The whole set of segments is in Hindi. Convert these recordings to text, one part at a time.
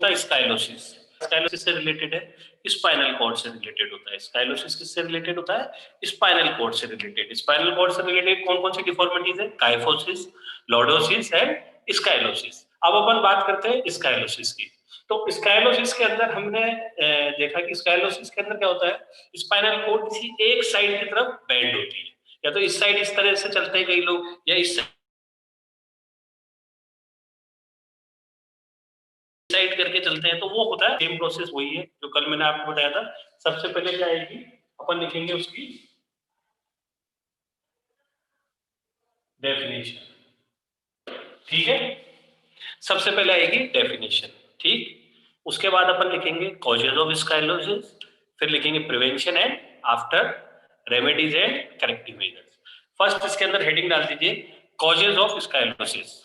है स्काइलोसिस। स्काइलोसिस से रिलेटेड है, स्पाइनल कॉर्ड से रिलेटेड होता है। स्काइलोसिस किससे रिलेटेड होता है? स्पाइनल कॉर्ड से रिलेटेड। स्पाइनल कॉर्ड से रिलेटेड कौन कौन सी डिफॉर्मिटीज है? Kyphosis, lordosis and scoliosis. अब अपन बात करते हैं स्काइलोसिस की। तो स्काइलोसिस के अंदर हमने देखा कि स्काइलोसिस के अंदर क्या होता है, स्पाइनल कॉर्ड किसी एक साइड की तरफ बेंड होती है, या तो इस साइड इस तरह से चलते हैं कई लोग, या इस साइड करके चलते हैं, तो वो होता है सेम प्रोसेस वही है जो कल मैंने आपको बताया था। सबसे पहले क्या आएगी, अपन लिखेंगे उसकी डेफिनेशन। ठीक है, सबसे पहले आएगी डेफिनेशन। ठीक, उसके बाद अपन लिखेंगे कॉजेज ऑफ स्काइलोसिस, फिर लिखेंगे prevention and after remedies and corrective measures. First इसके अंदर हेडिंग डाल दीजिए कॉजेज ऑफ स्काइलोसिस।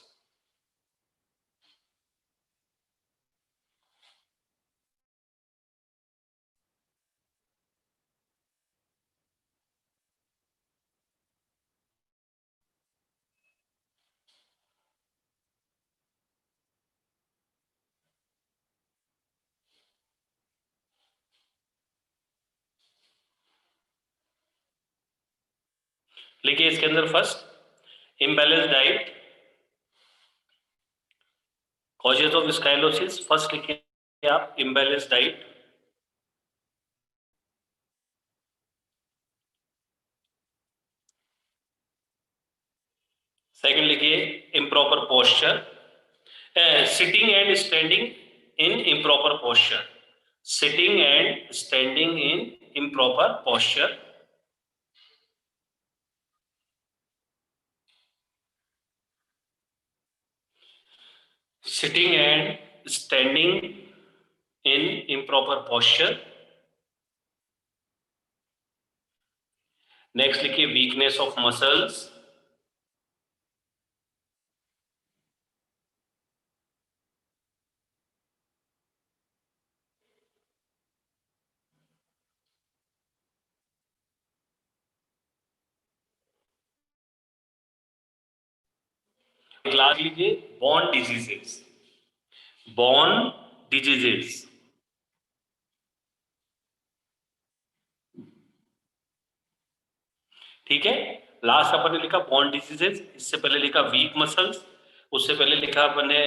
लिखिए इसके अंदर first imbalance diet, causes of scoliosis. First लिखिए आप इम्बैलेंस डाइट, सेकंड लिखिए improper posture, sitting and standing in improper posture, sitting and standing in improper posture. Sitting and standing in improper posture. Next लिखिए वीकनेस ऑफ मसल्स, क्लास लीजिए बॉर्न डिजीजेस, बॉर्न डिजीजेस। ठीक है, लास्ट अपन ने लिखा बॉर्न डिजीजेस, इससे पहले लिखा वीक मसल्स, उससे पहले लिखा अपन ने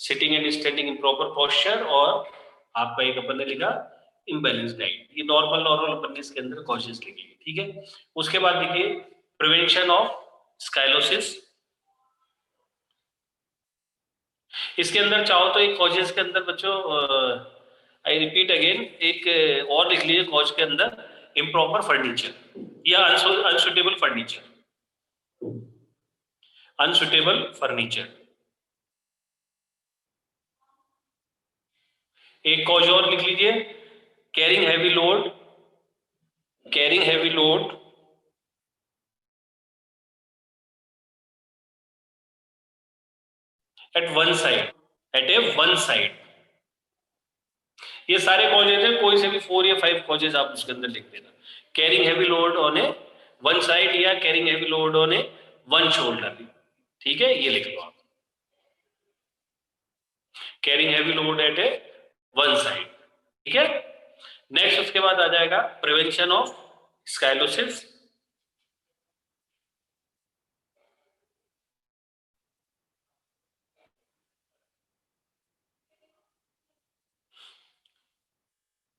sitting and standing in proper posture, और आपका एक अपन ने लिखा इम्बैलेंस डाइट। ये नॉर्मल नॉर्मल अपन ने इसके अंदर कॉजेस लिखे। ठीक है, उसके बाद देखिए प्रिवेंशन ऑफ स्काइलोसिस। इसके अंदर चाहो तो एक कॉजेस के अंदर बच्चों, आई रिपीट अगेन, एक और लिख लीजिए कॉज के अंदर इम्प्रॉपर फर्नीचर या अनसुटेबल फर्नीचर, अनसुटेबल फर्नीचर। एक कॉज और लिख लीजिए carrying heavy load, carrying heavy load at one side, at a one side. ये सारे कॉजेज हैं, कोई से भी 4 या 5 कॉजेज आप उसके अंदर लिख देना। Carrying heavy load on a one side या carrying heavy load on a one shoulder. ठीक है, ये लिख लो आप, carrying heavy load at a one side. ठीक है, नेक्स्ट उसके बाद आ जाएगा prevention of scoliosis.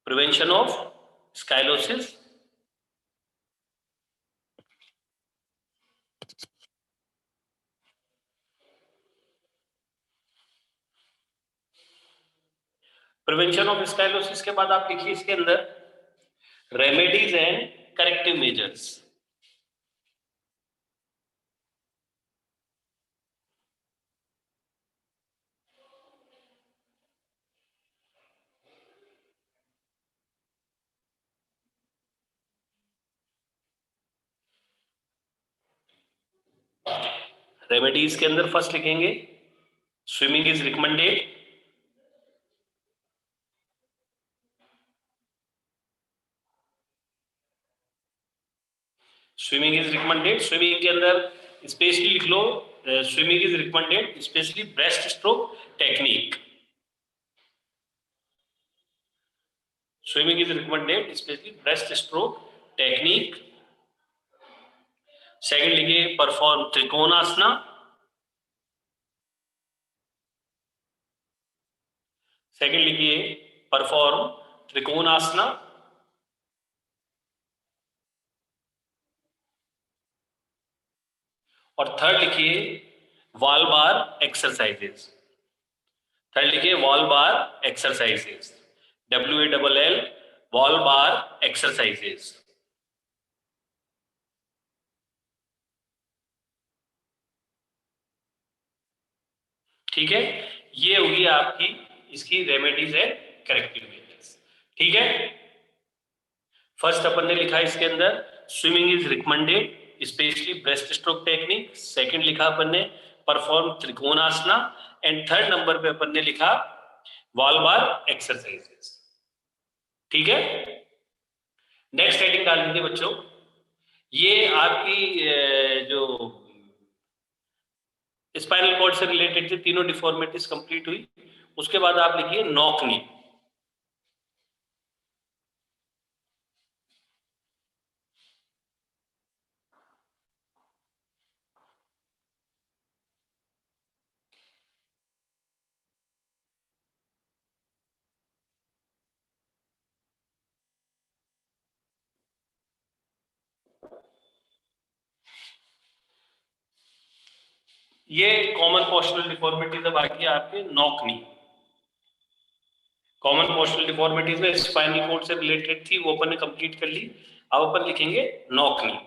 Prevention of scoliosis, prevention of scoliosis के बाद आप लिखिए इसके अंदर remedies and corrective measures. Remedies के अंदर फर्स्ट लिखेंगे swimming is recommended, swimming is recommended. Swimming के अंदर स्पेशली लिख लो swimming is recommended specially breast stroke technique, swimming is recommended specially breast stroke technique. Second लिखिए परफॉर्म त्रिकोणासना। सेकंड लिखिए परफॉर्म त्रिकोणासना। और थर्ड लिखिए वॉल बार एक्सरसाइजेस। थर्ड लिखिए wall bar exercises, WALL wall bar exercises. ठीक है, ये होगी आपकी इसकी रेमेडीज है करेक्टिव मेजर्स। ठीक है, फर्स्ट अपन ने लिखा इसके अंदर swimming is recommended specially breast stroke technique. Second लिखा अपन ने परफॉर्म त्रिकोणासना। एंड थर्ड नंबर पे अपन ने लिखा वॉल बार एक्सरसाइजेस। ठीक है, नेक्स्ट हेडिंग डाल दीजिए बच्चों। ये आपकी जो स्पाइनल कॉर्ड से रिलेटेड थी, तीनों डिफॉर्मिटीज कंप्लीट हुई। उसके बाद आप लिखिए नॉक नी। ये कॉमन पोस्टुरल डिफॉर्मिटीज है बाकी आपके knock knee. Common postural deformities में स्पाइनल कॉर्ड से रिलेटेड थी, वो अपन ने कंप्लीट कर ली। अब अपन लिखेंगे नॉक नी।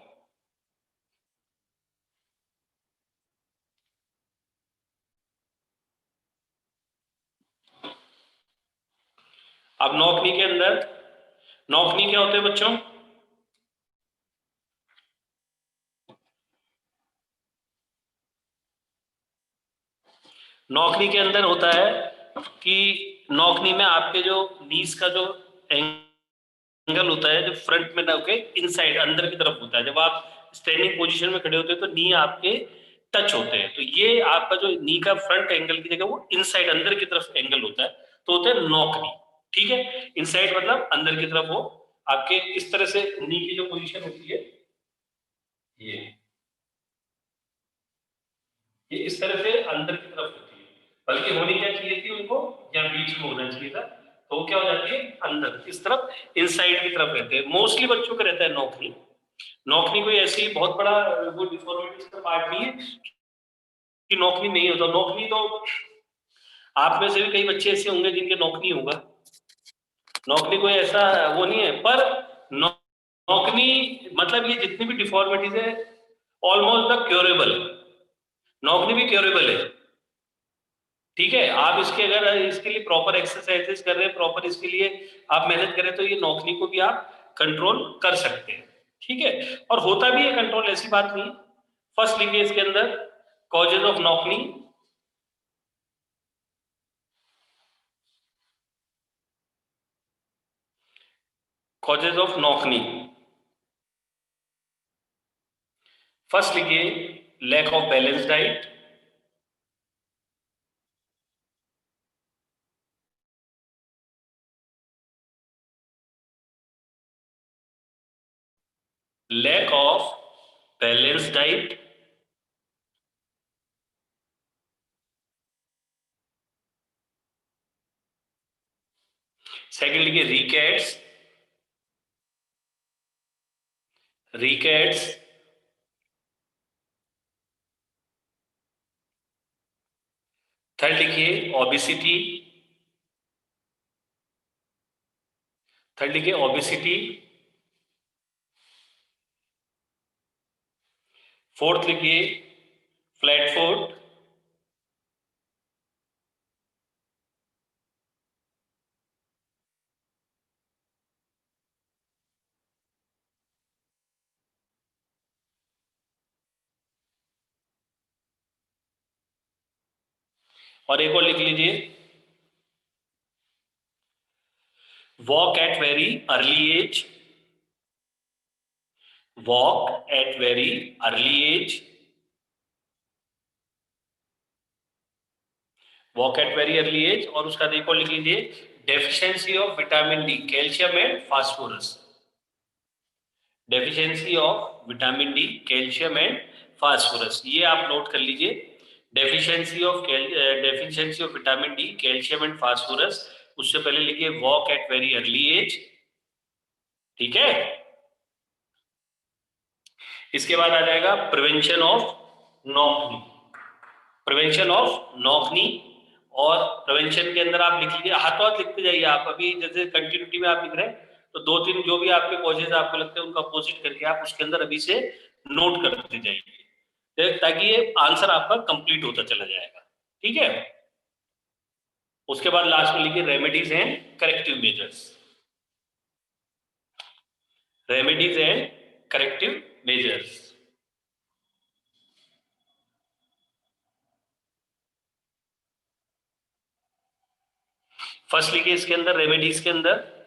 अब नॉक नी के अंदर, नॉक नी क्या होते हैं बच्चों? नॉकनी के अंदर होता है कि नॉकनी में आपके जो नीज का जो एंगल होता है, जो फ्रंट में ना होके इनसाइड अंदर की तरफ होता है। जब आप स्टैंडिंग पोजीशन में खड़े होते हैं तो नी आपके टच होते हैं, तो ये आपका जो नी का फ्रंट एंगल की जगह वो इनसाइड अंदर की तरफ एंगल होता है, तो होते हैं नॉकनी। ठीक है, इनसाइड मतलब अंदर की तरफ हो आपके, इस तरह से नी की जो पोजीशन होती है ये इस तरह से अंदर की तरफ होती है, बल्कि होनी क्या चाहिए थी उनको, या बीच में होना चाहिए था, तो वो क्या हो जाती है अंदर इस तरफ इनसाइड की तरफ रहते हैं। मोस्टली बच्चों का रहता है नौकरी। नौकरी कोई ऐसी बहुत बड़ा वो डिफॉर्मिटी का पार्ट नहीं है कि नौकरी नहीं होता। नौकरी तो आप में से भी कई बच्चे ऐसे होंगे जिनके नौकरी होगा, नौकरी कोई ऐसा वो नहीं है। पर नौकरी मतलब ये जितनी भी डिफॉर्मिटीज है ऑलमोस्ट द क्योरेबल, नौकरी भी क्योरेबल है। ठीक है, आप इसके अगर इसके लिए प्रॉपर एक्सरसाइजेस कर रहे हैं, प्रॉपर इसके लिए आप मेहनत करें तो ये नौकरी को भी आप कंट्रोल कर सकते हैं। ठीक है, और होता भी है कंट्रोल, ऐसी बात नहीं। फर्स्ट लिखिए इसके अंदर causes of knock knee. Causes of knock knee, first लिखिए lack of balance diet. Lack of balance diet. Second लिखिए रिकेट्स, रिकेट्स। थर्ड लिखिए ओबिसिटी, थर्ड लिखिए ओबिसिटी। फोर्थ लिखिए फ्लैट फुट। और एक और लिख लीजिए walk at very early age, walk at very early age, walk at very early age. और उसका एक और लिख लीजिए deficiency of vitamin D, calcium and phosphorus, deficiency of vitamin D, calcium and phosphorus, ये आप नोट कर लीजिए। Deficiency of vitamin D, calcium and phosphorus, उससे पहले लिखिए walk at very early age, ठीक है। इसके बाद आ जाएगा prevention of knock knee, prevention of knock knee, और प्रिवेंशन के अंदर आप लिख लीजिए, हाथों हाथ लिखते जाइए आप, अभी जैसे कंटिन्यूटी में आप लिख रहे हैं तो दो तीन जो भी आपके कॉजेज आपको लगते हैं उनका अपोजिट करके आप उसके अंदर अभी से नोट करते जाइए, ताकि ये आंसर आपका कंप्लीट होता चला जाएगा, ठीक है। उसके बाद लास्ट में लिखिए remedies and corrective measures, remedies and corrective measures. First लिखिए इसके अंदर, रेमेडीज के अंदर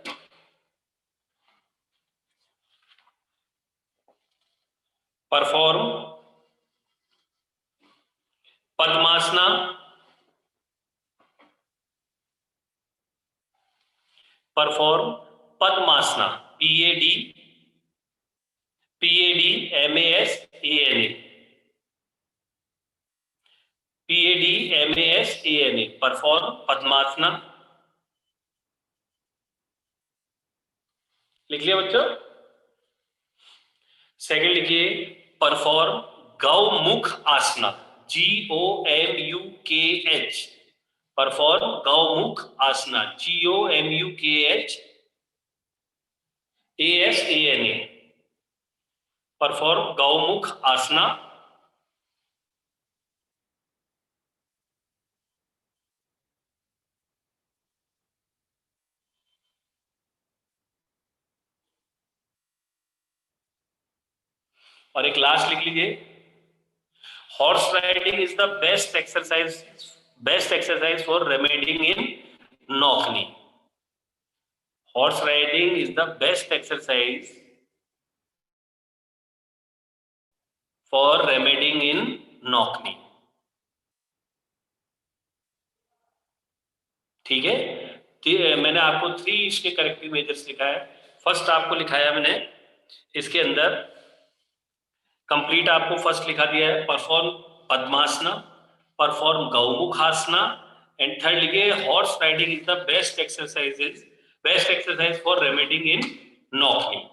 perform padmasana, perform padmasana, PAD MASANA, PAD MASANA, perform padmasana, लिख लिया बच्चों। सेकंड लिखिए perform gomukh asana, GOMUKH, perform gomukh asana, GOMUKHASANA, perform gomukh asana. और एक लास्ट लिख लीजिए, horse riding is the best exercise for remedying in knock knee, horse riding is the best exercise for remedying in knock knee, ठीक है। मैंने आपको 3 इसके करेक्टिव मेजर्स लिखा है। फर्स्ट आपको लिखाया मैंने इसके अंदर कंप्लीट, आपको फर्स्ट लिखा दिया है perform padmasana, perform gomukhasana, and third लिखे horse riding is the best exercise for remedying in knock knee,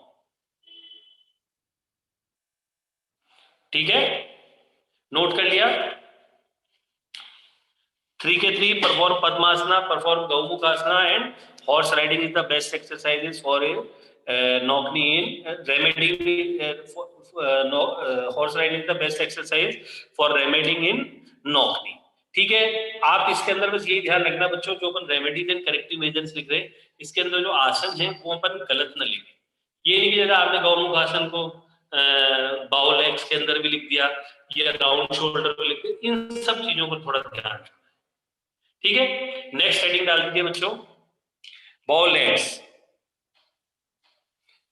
ठीक है। नोट कर लिया। 3 के 3 perform padmasana, perform gomukhasana and horse riding is the best exercises for knock knee in remedying, horse riding is the best exercise for remedying in knock knee, ठीक है। आप इसके अंदर बस यही ध्यान रखना बच्चों, जो अपन रेमेडीज एंड करेक्टिव मेजर्स लिख रहे हैं इसके अंदर जो आसन है वो अपन गलत न लिखें। ये नहीं कि जैसे आपने गौमुख आसन को बाउल एक्स के अंदर भी लिख दिया या राउंड शोल्डर पे लिख दिया, इन सब चीजों को थोड़ा ध्यान रखना, ठीक है। नेक्स्ट हेडिंग डाल दीजिए बच्चों, बॉ लेग्स,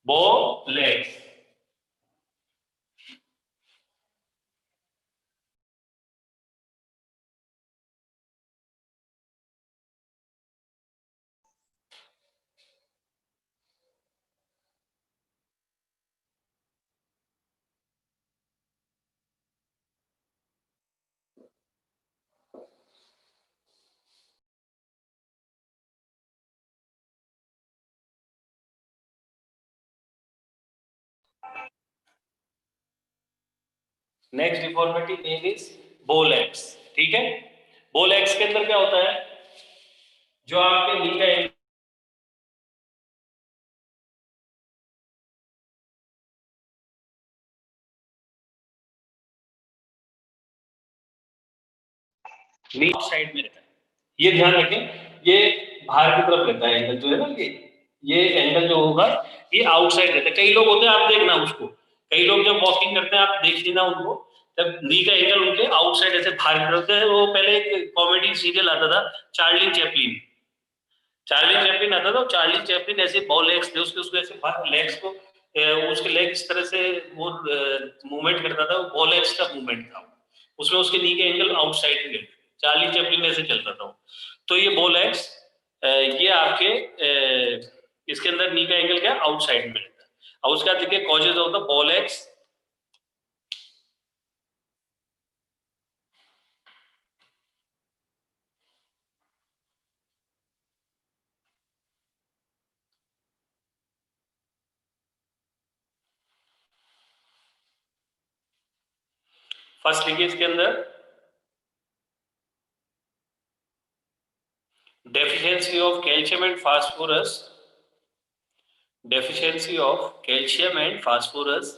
बॉ legs. Next deformity name is बो लेग्स, ठीक है। बो लेग्स के अंदर क्या होता है, जो आपके नी का नी साइड में रहता है, ये ध्यान रखें, ये बाहर की तरफ रहता है एंगल जो है ना, ये एंगल जो होगा ये आउटसाइड रहता है। कई लोग होते हैं, आप देखना उसको, कई लोग जब वॉकिंग करते हैं आप देख लेना उनको, जब नी का एंगल उनके आउटसाइड ऐसे बाहर की तरफ है। वो पहले एक कॉमेडी सीरियल आता था चार्ली चैपलिन, आता था, चार्ली चैपलिन ऐसे बॉल लेग्स थे उसके, उसको ऐसे लेग्स को उसके लेग इस तरह से वो मूवमेंट करता था, वो बॉल लेग्स का मूवमेंट था, उसमें उसके नी के एंगल आउटसाइड में, चार्ली चैपलिन ऐसे चलता था। तो ये बॉल लेग्स ये आपके इसके अंदर नी का एंगल क्या है, आउटसाइड में रहता है। और उसके बाद देखिए causes of the ball x, first लिखिए इसके अंदर deficiency of calcium and phosphorus, deficiency of calcium and phosphorus,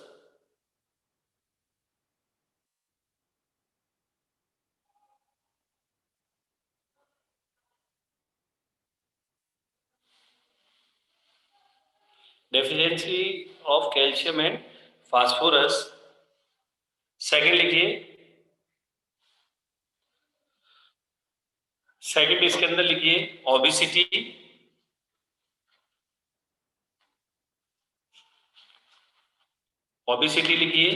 deficiency of calcium and phosphorus। Second लिखिए, सेकंड इसके अंदर लिखिए ओबेसिटी, ओबेसिटी लिखिए।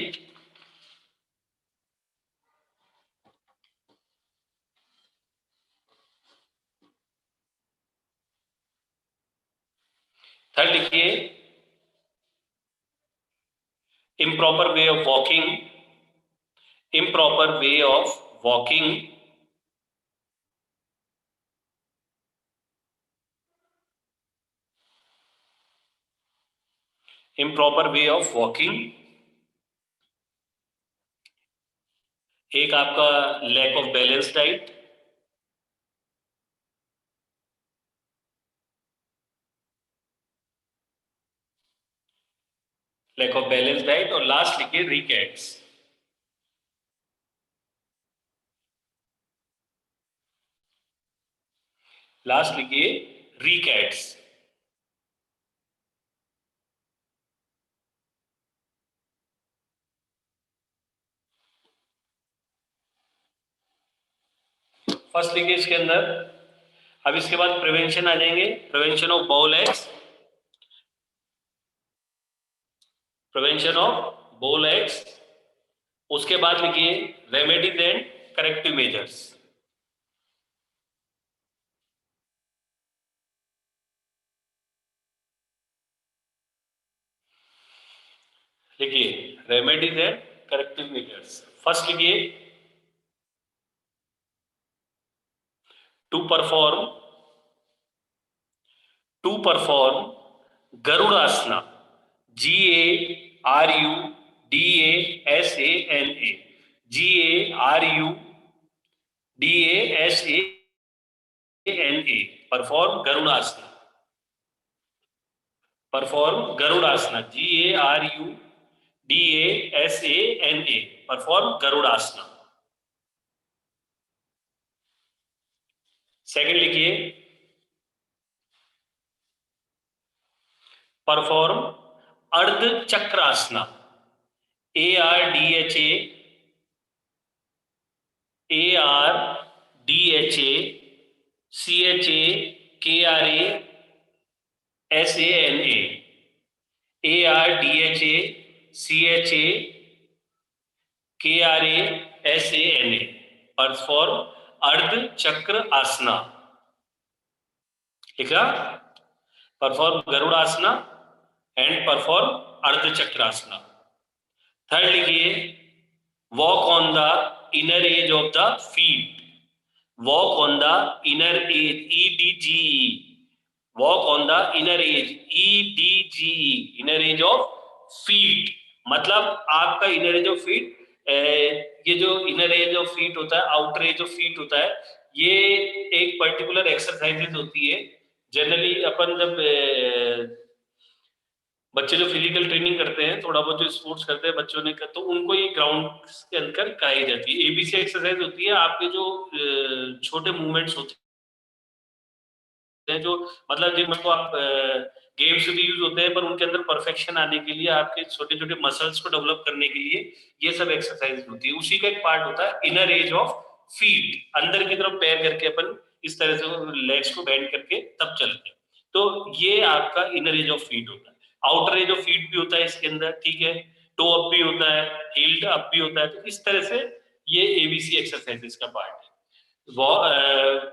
थर्ड लिखिए improper way of walking, improper way of walking। improper way of walking। एक आपका lack of balance diet, lack of balance diet. और लास्ट लिखिए रिकेट्स, लास्ट लिखिए रिकेट्स। फर्स्ट लिखिए इसके अंदर। अब इसके बाद प्रिवेंशन आ जाएंगे, prevention of bow legs, prevention of bow legs. उसके बाद लिखिए रेमेडीज एंड करेक्टिव मेजर्स, लिखिए remedies and corrective measures. First लिखिए to perform, to perform garudasana, GARUDASANA, GARUDASANA, perform garudasana, perform garudasana, GARUDASANA, perform garudasana. Second लिखिए perform ardha Chakrasana, ARDHACRASANA, perform अर्ध चक्र आसना। लिखा perform गरुड़ासना and perform ardha Chakrasana. Third लिखिए walk on the inner as of the feet, walk on the inner as, EDGE, walk on the inner as, EDGE, inner as of feet. मतलब आपका इनर एज ऑफ फीट, ये जो इनर एज ऑफ फीट होता है, आउटर एज ऑफ फीट होता है, ये एक पर्टिकुलर एक्सरसाइजेज होती है। जनरली अपन जब बच्चे जो फिजिकल ट्रेनिंग करते हैं, थोड़ा बहुत जो स्पोर्ट्स करते हैं बच्चों ने, तो उनको ये ग्राउंड के अंदर कराई जाती है। ABC एक्सरसाइज होती है, आपके जो छोटे मूवमेंट्स होते हैं, जो मतलब जिनको आप गेम्स भी यूज होते हैं, पर उनके अंदर परफेक्शन आने के लिए, आपके छोटे छोटे मसल्स को डेवलप करने के लिए ये सब एक्सरसाइज होती है। उसी का एक पार्ट होता है इनर एज ऑफ फीट, अंदर की तरफ पैर करके अपन इस तरह से लेग्स को बेंड करके तब चलते हैं, तो ये आपका इनर एज ऑफ फीट होता है। आउटर एज ऑफ फीट भी होता है इसके अंदर, ठीक है, टो अप भी होता है, हील्ड अप भी होता है। तो इस तरह से ये ABC एक्सरसाइजेस का पार्ट है।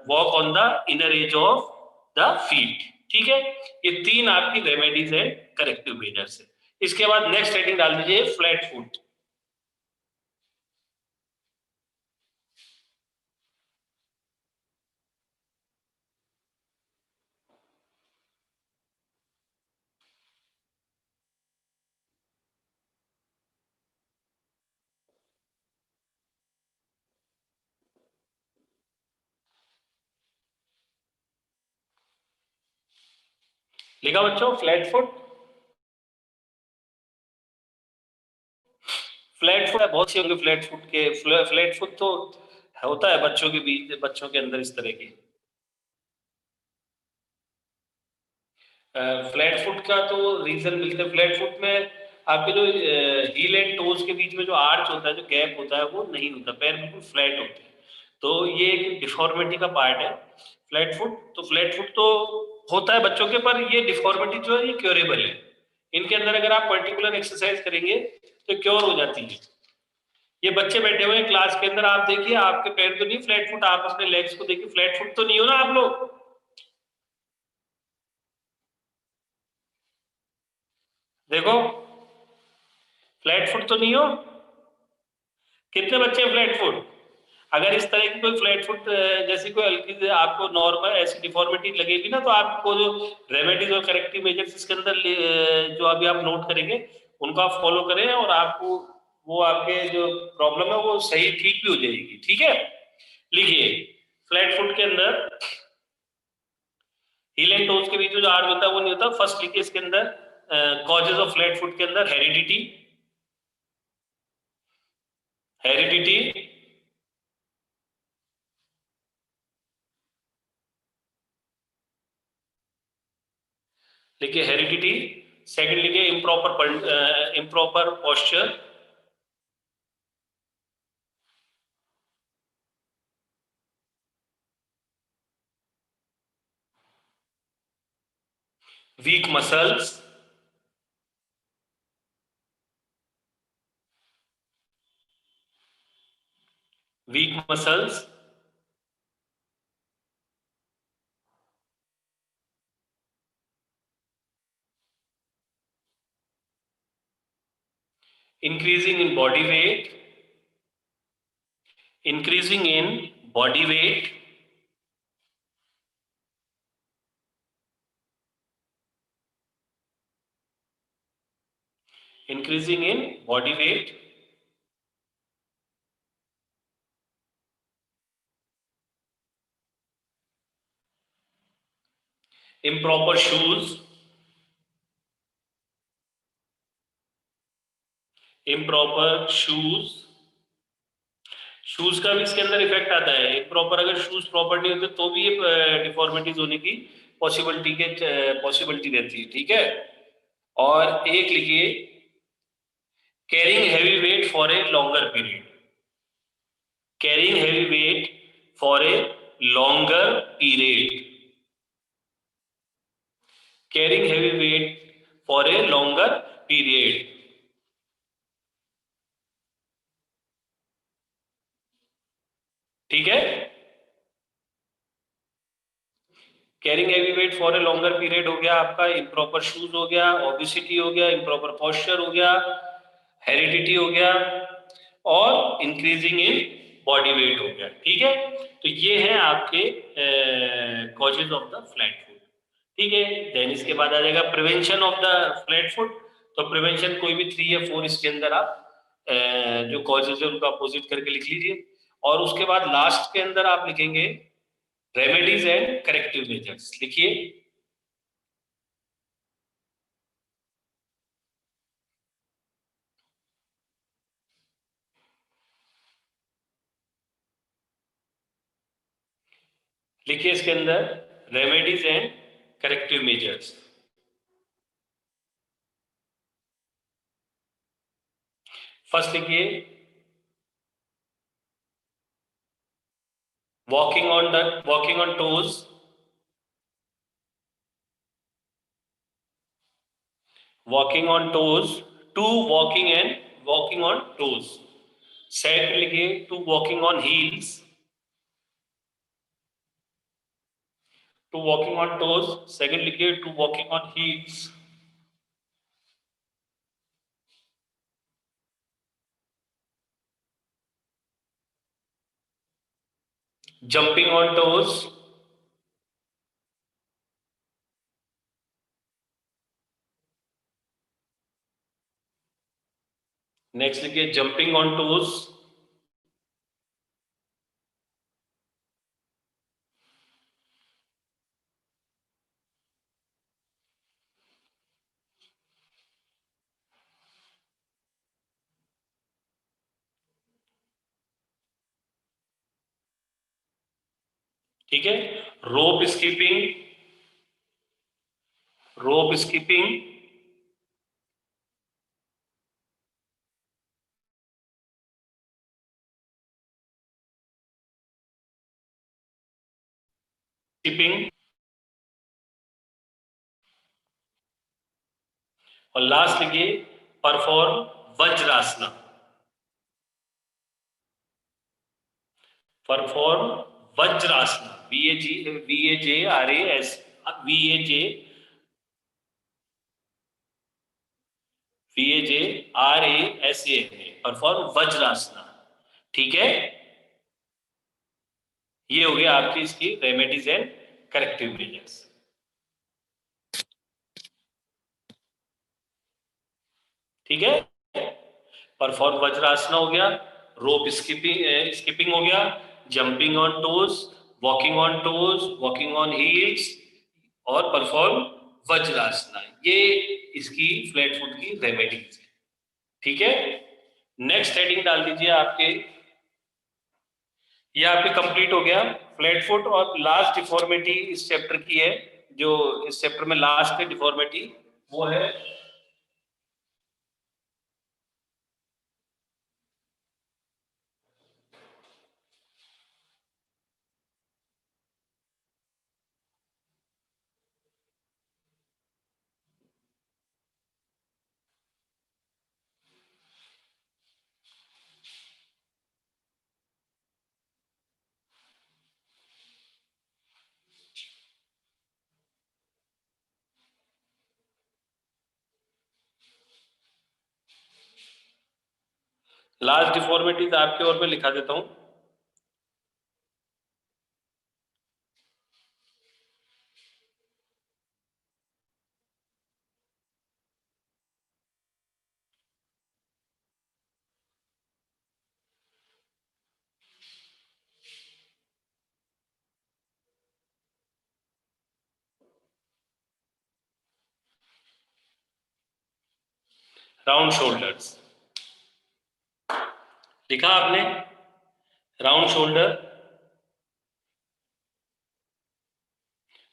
Walk on the inner as of the feet. ठीक है, ये 3 आपकी रेमेडीज है करेक्टिव मेजर से। इसके बाद नेक्स्ट हेडिंग डाल दीजिए फ्लैट फुट। लिखा बच्चों फ्लैट फुट? फ्लैट फुट बहुत सी होंगे फ्लैट फुट के। फ्लैट फुट तो होता है बच्चों के बीच, बच्चों के अंदर इस तरह की। फ्लैट फुट का तो रीजन मिलते हैं। फ्लैट फुट में आपके जो हील एंड टोज के बीच में जो आर्च होता है, जो गैप होता है, वो नहीं होता, पैर बिल्कुल फ्लैट होते हैं। तो ये एक डिफॉर्मिटी का पार्ट है फ्लैट फुट। तो फ्लैट फुट तो होता है बच्चों के, पर ये डिफॉर्मिटी जो है ये क्योरेबल है। इनके अंदर अगर आप पर्टिकुलर एक्सरसाइज करेंगे तो क्योर हो जाती है। ये बच्चे बैठे हुए हैं क्लास के अंदर, आप देखिए आपके पैर तो नहीं फ्लैट फुट, आप अपने लेग्स को देखिए, फ्लैट फुट तो नहीं हो ना आप लोग? देखो फ्लैट फुट तो नहीं हो। कितने बच्चे फ्लैट फुट? अगर इस तरह की कोई फ्लैट फुट जैसी कोई हल्की से आपको नॉर्मल ऐसी डिफॉर्मिटी लगेगी ना, तो आपको जो रेमेडीज और करेक्टिव मेजर्स इसके अंदर जो अभी आप नोट करेंगे उनको आप फॉलो करें, और आपको वो आपके जो प्रॉब्लम है वो सही ठीक भी हो जाएगी। ठीक है, लिखिए फ्लैट फुट के अंदर हील एंड टोज के बीच में जो आर्च होता है वो नहीं होता। फर्स्ट लिखिए इसके अंदर कॉजेज ऑफ फ्लैट फुट के अंदर हेरिडिटी। हेरिडिटी, लिखिए हेरिडिटी। सेकंड लिखिए improper improper posture. Week muscles. Week muscles, increasing in body weight, increasing in body weight, increasing in body weight, improper shoes, improper shoes। Shoes का भी इसके अंदर इफेक्ट आता है। प्रॉपर अगर शूज प्रॉपर नहीं होते तो भी ये डिफॉर्मिटीज होने की पॉसिबिलिटी रहती है। ठीक है, और एक लिखिए carrying heavy weight for a longer period. Carrying heavy weight for a longer period. Carrying heavy weight for a longer period. ठीक है, carrying heavy weight for a longer period हो गया आपका, इम्प्रॉपर शूज हो गया, ओबिसिटी हो गया, इम्प्रॉपर पोस्चर हो गया, हेरिडिटी हो गया, और इंक्रीजिंग इन बॉडी वेट हो गया। ठीक है, तो ये है आपके causes of the flat foot. ठीक है, देन इसके बाद आ जाएगा prevention of the flat foot. तो प्रिवेंशन कोई भी 3 या 4 इसके अंदर आप जो कॉजेज है उनको अपोजिट करके लिख लीजिए, और उसके बाद लास्ट के अंदर आप लिखेंगे रेमेडीज एंड करेक्टिव मेजर्स। लिखिए लिखिए इसके अंदर remedies and corrective measures. First लिखिए walking on toes. Walking on toes, to walking and walking on toes. Second लिखिए to walking on heels. To walking on toes, second लिखिए to walking on heels, jumping on toes, next लिखिए जंपिंग ऑन टोज, ठीक है। Rope skipping, rope skipping, skipping, और लास्ट लिखिए perform vajrasana, perform vajrasana, VAJRAS, VAJRASA है, परफॉर्म वज्रासना, ठीक है। ये हो गया आपकी इसकी रेमेडीज एंड करेक्टिव मेजर्स, ठीक है। परफॉर्म वज्रासना हो गया, रोप स्किपिंग हो गया, jumping on toes, walking on toes, walking on heels, और परफॉर्म वज्रासना, ये इसकी फ्लैट फुट की रेमेडीज है, ठीक है। नेक्स्ट हेडिंग डाल दीजिए आपके, ये आपके कंप्लीट हो गया फ्लैट फुट। और लास्ट डिफॉर्मिटी इस चैप्टर की है, जो इस चैप्टर में लास्ट है डिफॉर्मिटी, वो है लास्ट डिफॉर्मिटीज आपके और पे लिखा देता हूं। राउंड शोल्डर्स लिखा आपने, राउंड शोल्डर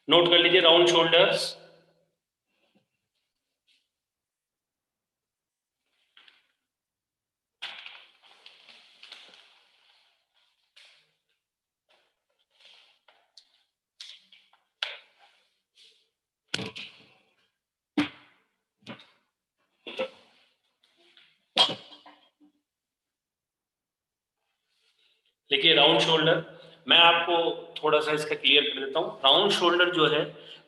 नोट कर लीजिए, राउंड शोल्डर्स। देखिए राउंड शोल्डर, मैं आपको थोड़ा सा इसका क्लियर कर देता हूँ। राउंड शोल्डर जो है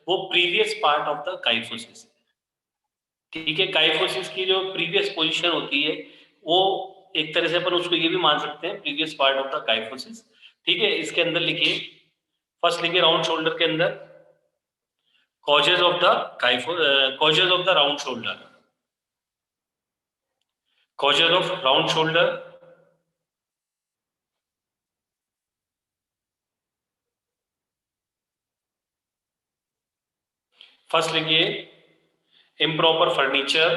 वो previous part of the kyphosis, ठीक है। काइफोसिस की जो प्रीवियस पोजीशन होती है, वो एक तरह से अपन उसको ये भी मान सकते हैं previous part of the kyphosis, ठीक है। इसके अंदर लिखिए, फर्स्ट लिखिए राउंड शोल्डर के अंदर causes of the causes of the round shoulder, causes of round shoulder. First लिखिए improper furniture,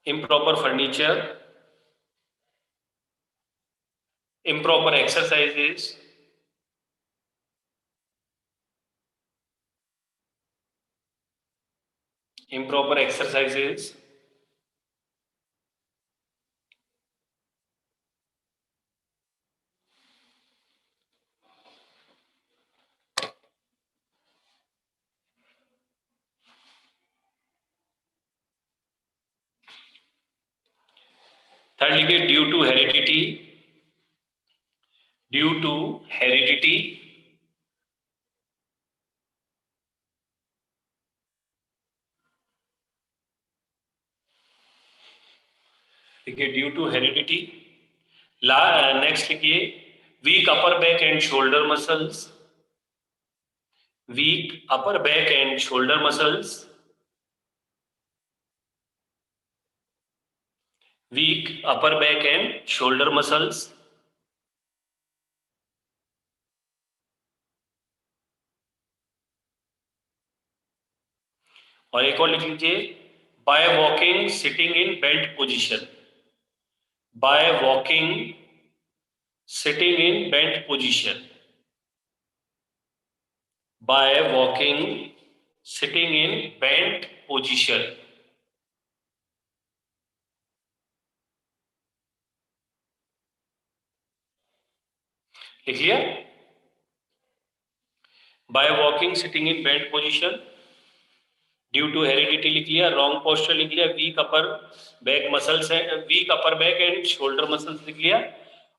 improper furniture, improper exercises, improper exercises, third लिखिए due to heredity, due to heredity, ठीक है, ड्यू टू हेरिडिटी। नेक्स्ट लिखिए weak upper back and shoulder muscles, weak upper back and shoulder muscles, weak upper back and shoulder muscles. और एक और लिख लीजिए by walking sitting in belt position, by walking sitting in belt position, by walking sitting in belt position. लिख लिया, by walking sitting in belt position, due to heredity लिख लिया, रॉन्ग पोस्चर लिख लिया, वीक अपर बैक मसल्स है, weak upper back and shoulder muscles लिख लिया।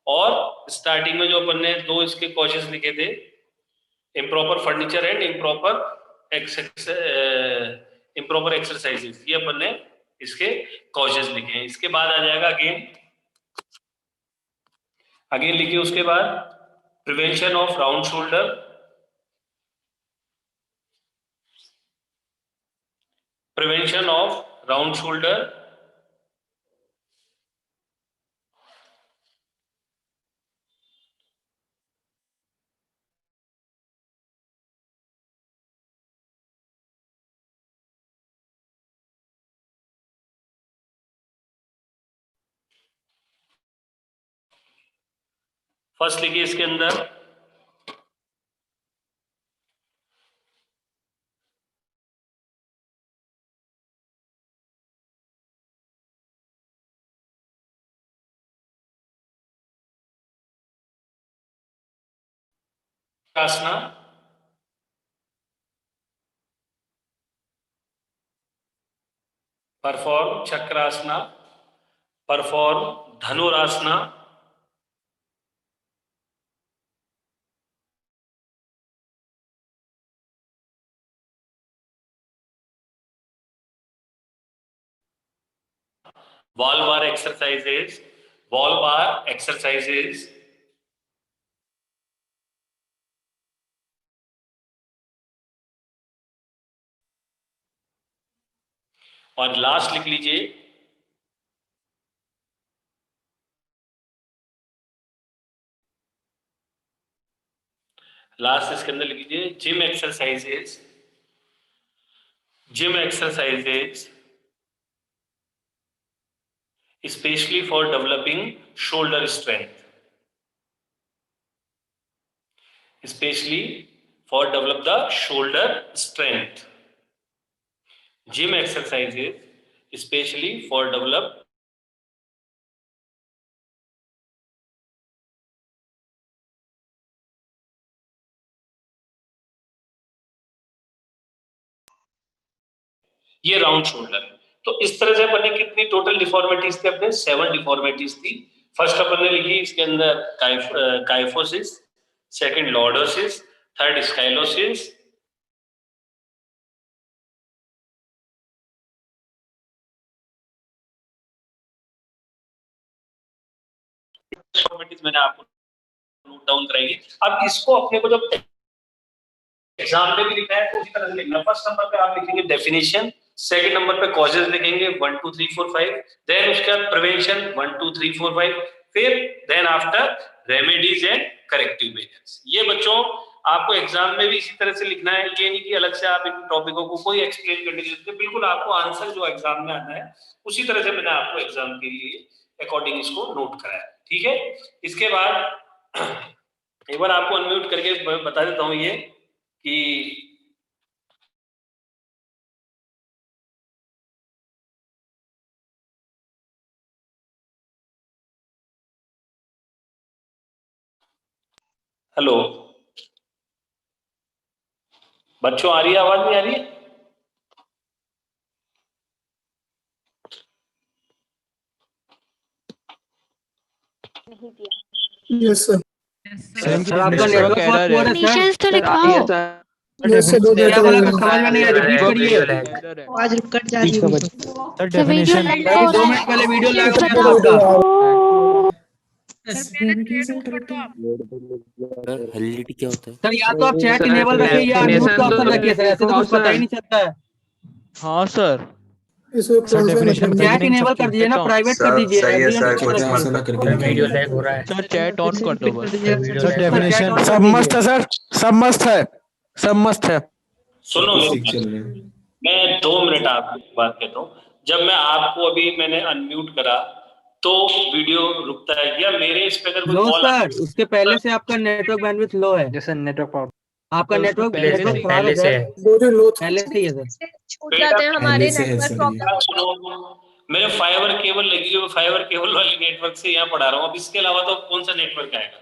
और स्टार्टिंग में जो अपन ने दो इसके कॉजेस लिखे थे, improper furniture and improper exercises, ये अपन ने इसके कॉजेस लिखे हैं। इसके बाद आ जाएगा अगेन लिखिए उसके बाद prevention of round shoulder, prevention of round shoulder. First लिखिए इसके अंदर asana, perform chakrasana, perform dhanurasana, wall bar exercises, wall bar exercises, और लास्ट लिख लीजिए लास्ट इसके अंदर लिख लीजिए gym exercises, gym exercises specially for developing shoulder strength, specially for develop the shoulder strength, gym exercises specially for develop ये राउंड शोल्डर। तो इस तरह से अपन ने कितनी टोटल डिफॉर्मिटीज थी अपने 7 डिफॉर्मिटीज थी। फर्स्ट अपन ने लिखी इसके अंदर kyphosis, second lordosis, third scoliosis, deformities मैंने आपको नोट डाउन कराई। अब इसको अपने को जब एग्जाम में भी लिखना है तो उसी तरह से लिखना। फर्स्ट नंबर पे आप लिखेंगे डेफिनेशन, सेकंड नंबर पे कॉजेस लिखेंगे 1 2 3 4 5, देन उसके बाद प्रिवेंशन 1 2 3 4 5, फिर then after remedies and corrective measures. ये बच्चों आपको एग्जाम में भी इसी तरह से लिखना है, ये नहीं कि अलग से आप इन टॉपिकों को कोई एक्सप्लेन करने के लिए, बिल्कुल आपको आंसर जो एग्जाम में आता है उसी तरह से मैंने आपको एग्जाम के लिए अकॉर्डिंग इसको नोट कराया, ठीक है। इसके बाद एक बार आपको अनम्यूट करके बता देता हूं ये कि हेलो बच्चों, आ रही है आवाज, नहीं आ रही है? Yes sir. सर आपका नेटवर्क बहुत पुअर है डेफिनेशंस तो सर। लिखवाओ। क्या बोला कुछ समझ में नहीं आया, रिपीट करिए। आवाज कट जा रही है। Sir sir video definition lag sir हो अभी 2 रहा मिनट है, पहले वीडियो लैग डेफिनेशंस हो गया था बताओ। आपका। हेलिडिटी क्या होता है? सर या तो आप चैट इनेबल रखिए या अनम्यूट का ऑप्शन रखिए सर, ऐसे तो कुछ पता ही नहीं चलता है। हाँ सर। सर डेफिनेशन बताइए चैट नहीं इनेबल कर दीजिए ना, प्राइवेट कर दीजिए, एवरीवन ऑप्शन रखिए। वीडियो लैग हो रहा है। सर चैट ऑन कर दो बस। सर डेफिनेशन सब मस्त है सर, सब मस्त है, सब मस्त है। सुनो मैं 2 मिनट आपको बात कहता हूँ। जब मैं आपको अभी मैंने अनम्यूट करा तो वीडियो रुकता है या मेरे स्पीकर कोई लो कॉल सर, उसके पहले से आपका नेटवर्क बैंडविड्थ लो है। जैसे नेटवर्क आपका सर, नेटवर्क पहले नेटवर्क से- खराब है पहले से सर, है। पहले से ही है सर। छूट जाते हैं हमारे नेटवर्क प्रॉब्लम। सुनो मेरे फाइबर केबल लगी हुई, फाइबर केबल वाली नेटवर्क से यहाँ पढ़ा रहा हूँ। अब इसके अलावा तो कौन सा नेटवर्क आएगा?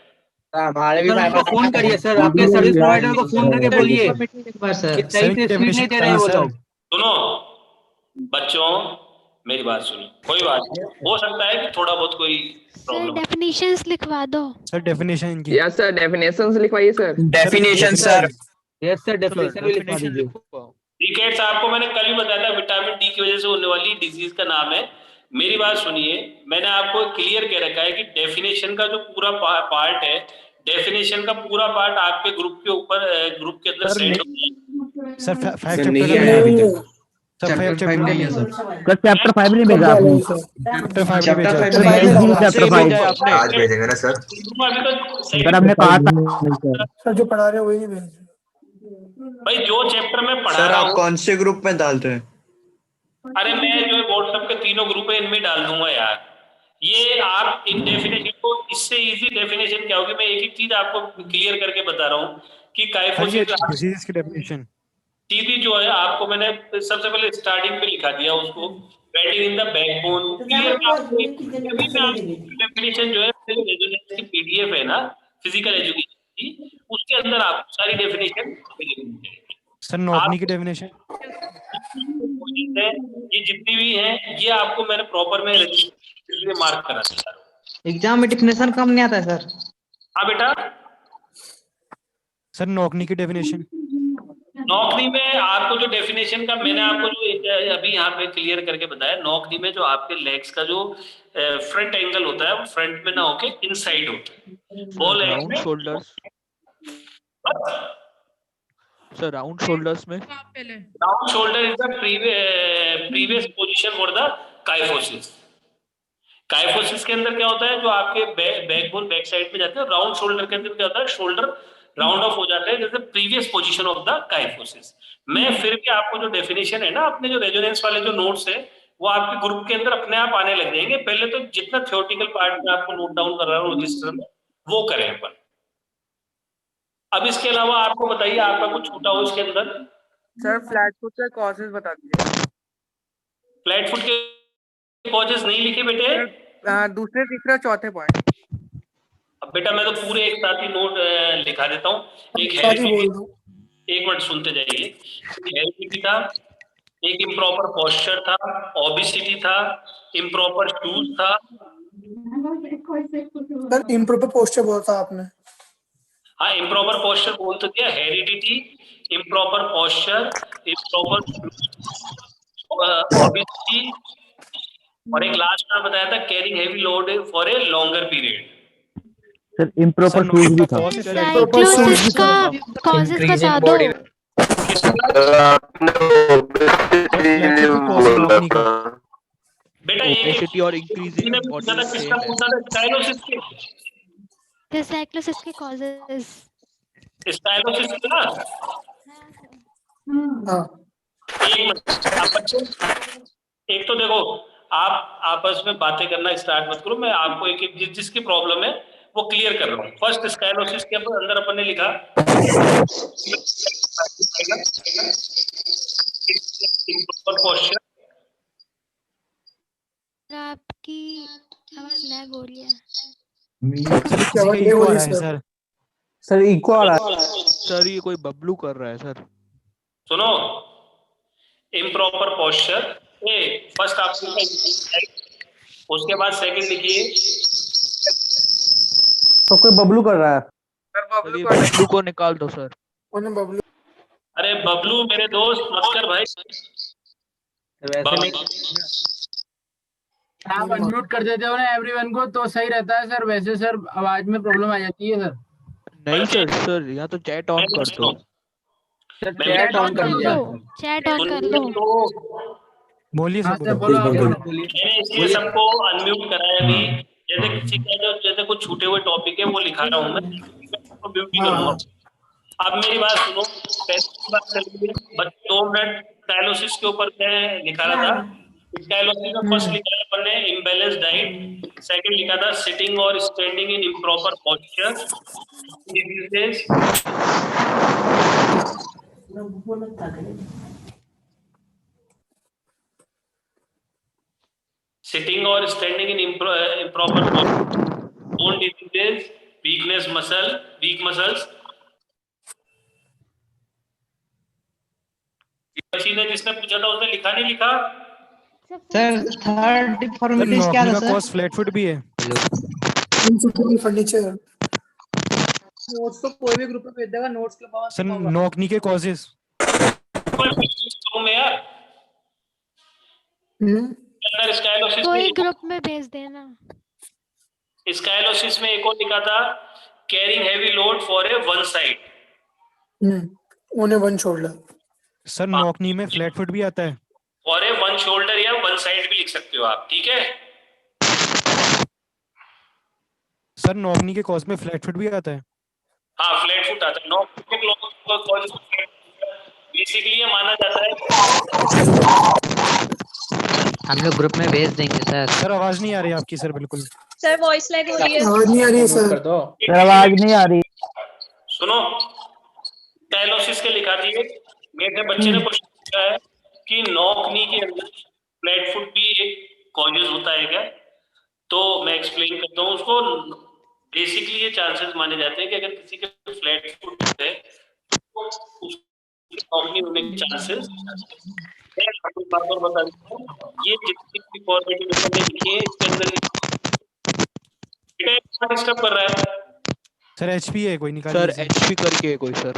हमारे भी सर उनको फोन करिए सर, आपके सर्विस प्रोवाइडर को फोन करके बोलिए कि सही से स्पीड नहीं दे रहे हैं वो लोग। सुनो बच्चों, मेरी बात सुनो, कोई बात नहीं, हो सकता है कि थोड़ा बहुत कोई सर प्रॉब्लम। डेफिनेशंस लिखवा दो। सर डेफिनेशन इनकी यस सर, डेफिनेशंस लिखवाइए sir. Definition sir, yes sir, definition भी लिखवा डेफिनेशन दीजिए। लिखो। रिकेट्स आपको मैंने कल ही बताया था, विटामिन डी की वजह से होने वाली डिजीज का नाम है। मेरी बात सुनिए, मैंने आपको क्लियर कह रखा है कि डेफिनेशन का जो पूरा पार्ट है, डेफिनेशन का पूरा पार्ट आपके ग्रुप के ऊपर ग्रुप के अंदर सेंड होता है। सर 5 चैप्टर नहीं है अभी तक। सर 5 चैप्टर नहीं है सर। सर चैप्टर 5 नहीं भेजा आपने? चैप्टर 5 नहीं भेजा। चैप्टर 5 आपने आज भेजेंगे ना सर। अभी तो सही सर हमने कहा था सर जो पढ़ा रहे हो वही नहीं भेज रहे। भाई जो चैप्टर में पढ़ा सर रहा आप हूँ, कौन से ग्रुप में डालते हैं? अरे मैं जो व्हाट्सएप के 3 ग्रुप है इनमें डाल दूंगा यार। ये आप इन डेफिनेशन को, इससे इजी डेफिनेशन क्या होगी, मैं एक एक चीज आपको क्लियर करके बता रहा हूँ कि सर ये काइफोसिस डिजीज की डेफिनेशन सीधी जो है आपको मैंने सबसे पहले स्टार्टिंग पे लिखा दिया उसको, bending in the backbone clear. Definition जो है रेजोनेंस की पीडीएफ है ना फिजिकल एजुकेशन की, उसके अंदर आपको सारी डेफिनेशन मिलेगी। सर नॉकनी की डेफिनेशन ये जितनी भी है ये आपको मैंने प्रॉपर में रजिस्टर मार्क करा दिया। एग्जाम में डेफिनेशन कम नहीं आता है सर। हाँ बेटा, सर नॉकनी की डेफिनेशन नौकरी में आपको जो डेफिनेशन का मैंने आपको जो अभी यहाँ पे क्लियर करके बताया, नौकरी में जो आपके लेग्स का जो फ्रंट एंगल होता है वो फ्रंट में ना होके इनसाइड होता है। वो round shoulders. Sir round shoulders में round shoulder is the previous position for the kyphosis. Kyphosis के अंदर क्या होता है, जो आपके बैकबोन बैक साइड में जाते हैं, राउंड शोल्डर के अंदर क्या होता है, शोल्डर राउंड ऑफ हो जाता है जैसे previous position of the kyphosis. मैं फिर भी आपको जो डेफिनेशन है ना, अपने जो रेजोनेंस वाले जो नोट्स है वो आपके ग्रुप के अंदर अपने आप आने लग जाएंगे। पहले तो जितना थ्योरेटिकल पार्ट में आपको नोट डाउन कर रहा हूँ रजिस्टर में वो करें अपन। अब इसके अलावा आपको बताइए आपका कुछ छूटा हो इसके अंदर। सर फ्लैट फुट का कॉजेज बता दीजिए। फ्लैट फुट के कॉजेस नहीं लिखे बेटे? दूसरे तीसरा चौथे पॉइंट। अब बेटा मैं तो पूरे एक साथ ही नोट लिखा देता हूँ। एक एक मिनट सुनते जाइए। हेरिडिटी था, एक इम्प्रॉपर पोस्चर था, ओबेसिटी था, इम्प्रॉपर शूज था। सर इम्प्रॉपर पोस्चर बोला था आपने। हाँ इम्प्रॉपर पोस्चर बोल तो दिया, heredity, improper posture, improper obesity, और एक लास्ट में बताया था carrying heavy load for a longer period. Sir improper shoes भी था। साइक्लोसिस का कॉजेस बता दो। बेटा ओबेसिटी और इंक्रीजिंग बॉडी स्टाइलोसिस द साइक्लोसिस के कॉजेस। ना हाँ एक तो देखो, आप आपस में बातें करना स्टार्ट मत करो। मैं आपको एक एक जिसकी प्रॉब्लम है वो क्लियर कर रहा हूँ। फर्स्ट स्काइलोसिस के अंदर अपन ने लिखा इम्प्रॉपर पोस्चर। आपकी आवाज लैग हो रही है। सर सर इको आ रहा है। सर ये कोई बबलू कर रहा है सर। सुनो, इम्प्रॉपर पोस्चर ए फर्स्ट आपको, उसके बाद सेकंड लिखिए तो कोई बबलू कर रहा है। सर सर बबलू ये को बबलू को निकाल दो सर। उन्हें बबलू अरे बबलू मेरे दोस्त मत कर भाई। वैसे नहीं, आप अनम्यूट कर देते हो ना एवरीवन को तो सही रहता है सर, वैसे सर आवाज में प्रॉब्लम आ जाती है सर। नहीं बच्चे, सर, सर या तो चैट ऑन कर दो। सर मैं चैट ऑन कर कर दिया। लो, चैट ऑन कर लो। तो बोलिए हाँ सर, सर बोलिए। बोलो, आप बोलिए। मैंने इसलिए सबको अनम्यूट कराया अभी। जैसे किसी का जो जैसे कुछ छूटे हुए टॉपिक है वो लिखा रहा हूँ मैं, तो म्यूट ही करूंगा। अब मेरी बात सुनो, पहले की बात चलिए बच्चे 2 मिनट डायलिसिस के ऊपर मैं लिखा रहा था। डायलिसिस में फर्स्ट लिखा था अपन ने इम्बैलेंस डाइट, सेकंड लिखा था सिटिंग और standing in improper posture diseases, sitting और standing in improper bone diseases, weak muscles. बच्ची ने जिसने पूछा था उसने लिखा नहीं लिखा? सर थर्ड सर डिफॉर्मिटीज क्या नॉकनी था का सर? कॉज फ्लैट फुट भी है। फर्नीचर नोट्स तो कोई भी ग्रुप में भेज देगा, नोट्स के बाद सर नॉकनी के कॉजेस। में यार अंदर स्काइलोसिस कोई में, ग्रुप में भेज देना। स्काइलोसिस में एक और लिखा था carrying heavy load for a one side, उन्हें वन शोल्डर। सर नॉकनी में फ्लैट फुट भी आता है। और ए वन शोल्डर या वन साइड भी लिख सकते हो आप, ठीक है। सर नॉकनी के कॉज में फ्लैट फुट भी आता है। हाँ फ्लैट फुट आता है। बेसिकली ये माना जाता है। हम लोग ग्रुप में भेज देंगे सर। सर आवाज नहीं आ रही आपकी सर, बिल्कुल। सर वॉइस लैग हो रही है। आवाज नहीं आ रही है सर। कर दो। आवाज नहीं आ रही। सुनो, डायलिसिस के लिखा दिए। मेरे बच्चे ने क्वेश्चन पूछा है कि नॉकनी के अंदर फ्लैट फुट भी एक कॉजेज होता है क्या? तो मैं एक्सप्लेन करता हूँ उसको। बेसिकली ये चांसेस माने जाते हैं कि अगर किसी के फ्लैट फुट है तो उसकी नॉकनी होने के चांसेस। मैं आपको एक बात और बता देता हूँ, ये जितनी फॉर्मेट मैंने लिखी है इसके अंदर डिस्टर्ब कर रहा है। सर एचपी है कोई, निकाल सर लीजिए। एचपी करके है कोई सर।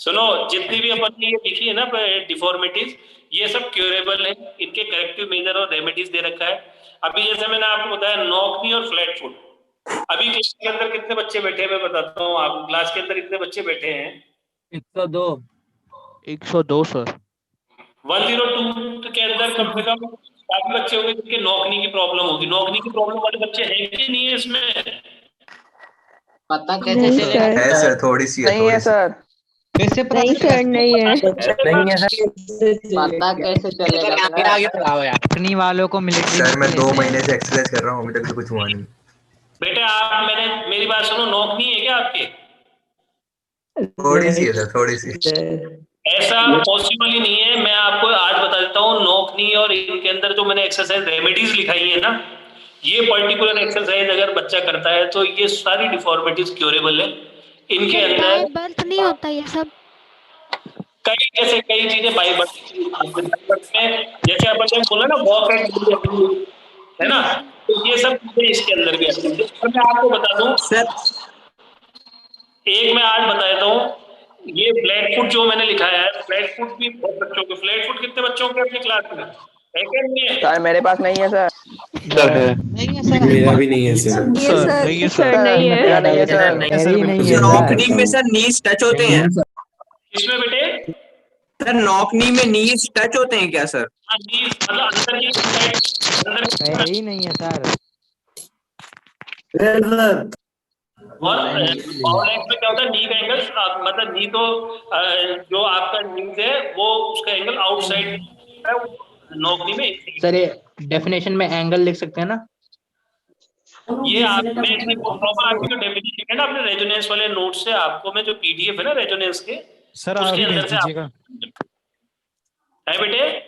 सुनो, जितनी भी अपन ने ये लिखी है ना डिफॉर्मिटीज, ये सब क्यूरेबल है। इनके करेक्टिव मेजर और रेमेडीज दे रखा है। अभी जैसे मैंने आपको बताया नॉकनी और फ्लैट फुट। अभी क्लास के अंदर कितने बच्चे बैठे हैं मैं बताता हूँ आपको। क्लास के अंदर इतने बच्चे बैठे हैं 102। 102 सर। 102 के अंदर कम से कम काफी बच्चे होंगे जिनके नॉकनी की प्रॉब्लम होगी। नॉकनी की प्रॉब्लम वाले बच्चे हैं कि नहीं है इसमें? पता नहीं कैसे सर। चलेगा? है सर, थोड़ी सी है, नहीं है थोड़ी सी। सर। कैसे पता नहीं चलेगा? सर नहीं है। नहीं है सर। पता कैसे चलेगा? आगे बताओ यार। कंपनी वालों को मिलिट्री सर मैं 2 लेते हैं। महीने से एक्सरसाइज कर रहा हूँ, अभी तक तो कुछ हुआ नहीं। बेटे आप मेरी बात सुनो, नॉकनी है क्या आपके? थोड़ी सी है सर, थोड़ी सी। ऐसा पॉसिबल ही नहीं है। मैं आपको आज बता देता हूँ नॉकनी और इनके अंदर जो मैंने एक्सरसाइज रेमेडीज लिखाई है ना, ये पर्टिकुलर एक्सरसाइज अगर बच्चा करता है तो ये सारी डिफॉर्मिटीज क्योरेबल है। इनके सर अंदर बाय बर्थ नहीं होता ये सब। कई चीजें बाई बर्थ में, जैसे अपन ने बोला ना वॉक एंड है ना, तो ये सब चीजें इसके अंदर भी आती हैं। तो मैं आपको बता दूं सर एक मैं आज बता देता हूँ, ये फ्लैट फुट जो मैंने लिखा है, फ्लैट फुट भी बहुत बच्चों के। फ्लैट फुट कितने बच्चों के अपनी क्लास में है क्या नहीं है? सर मेरे पास नहीं है सर। नहीं है सर। मेरा भी नहीं है सर। ये सर सर नहीं है सर सर। नहीं है। मेरा नहीं है सर। मेरी नहीं है। नॉकनी में सर नीज टच होते हैं। किसमें बेटे? सर नॉकनी में नीज टच होते हैं क्या सर? हाँ, नी मतलब अंदर की साइड, अंदर की ही नहीं है सर। और बाउल एंड में क्या होता है? नी का एंगल, मतलब नी तो जो आपका नीज है वो उसका एंगल आउटसाइड है, नौकरी में। सर ये डेफिनेशन में एंगल लिख सकते हैं ना? ये आप मैं प्रॉपर आपकी जो डेफिनेशन है ना अपने रेजोनेंस वाले नोट से, आपको मैं जो पीडीएफ है ना रेजोनेंस के, सर उसके अभी भेज अंदर से दीजिएगा। है बेटे।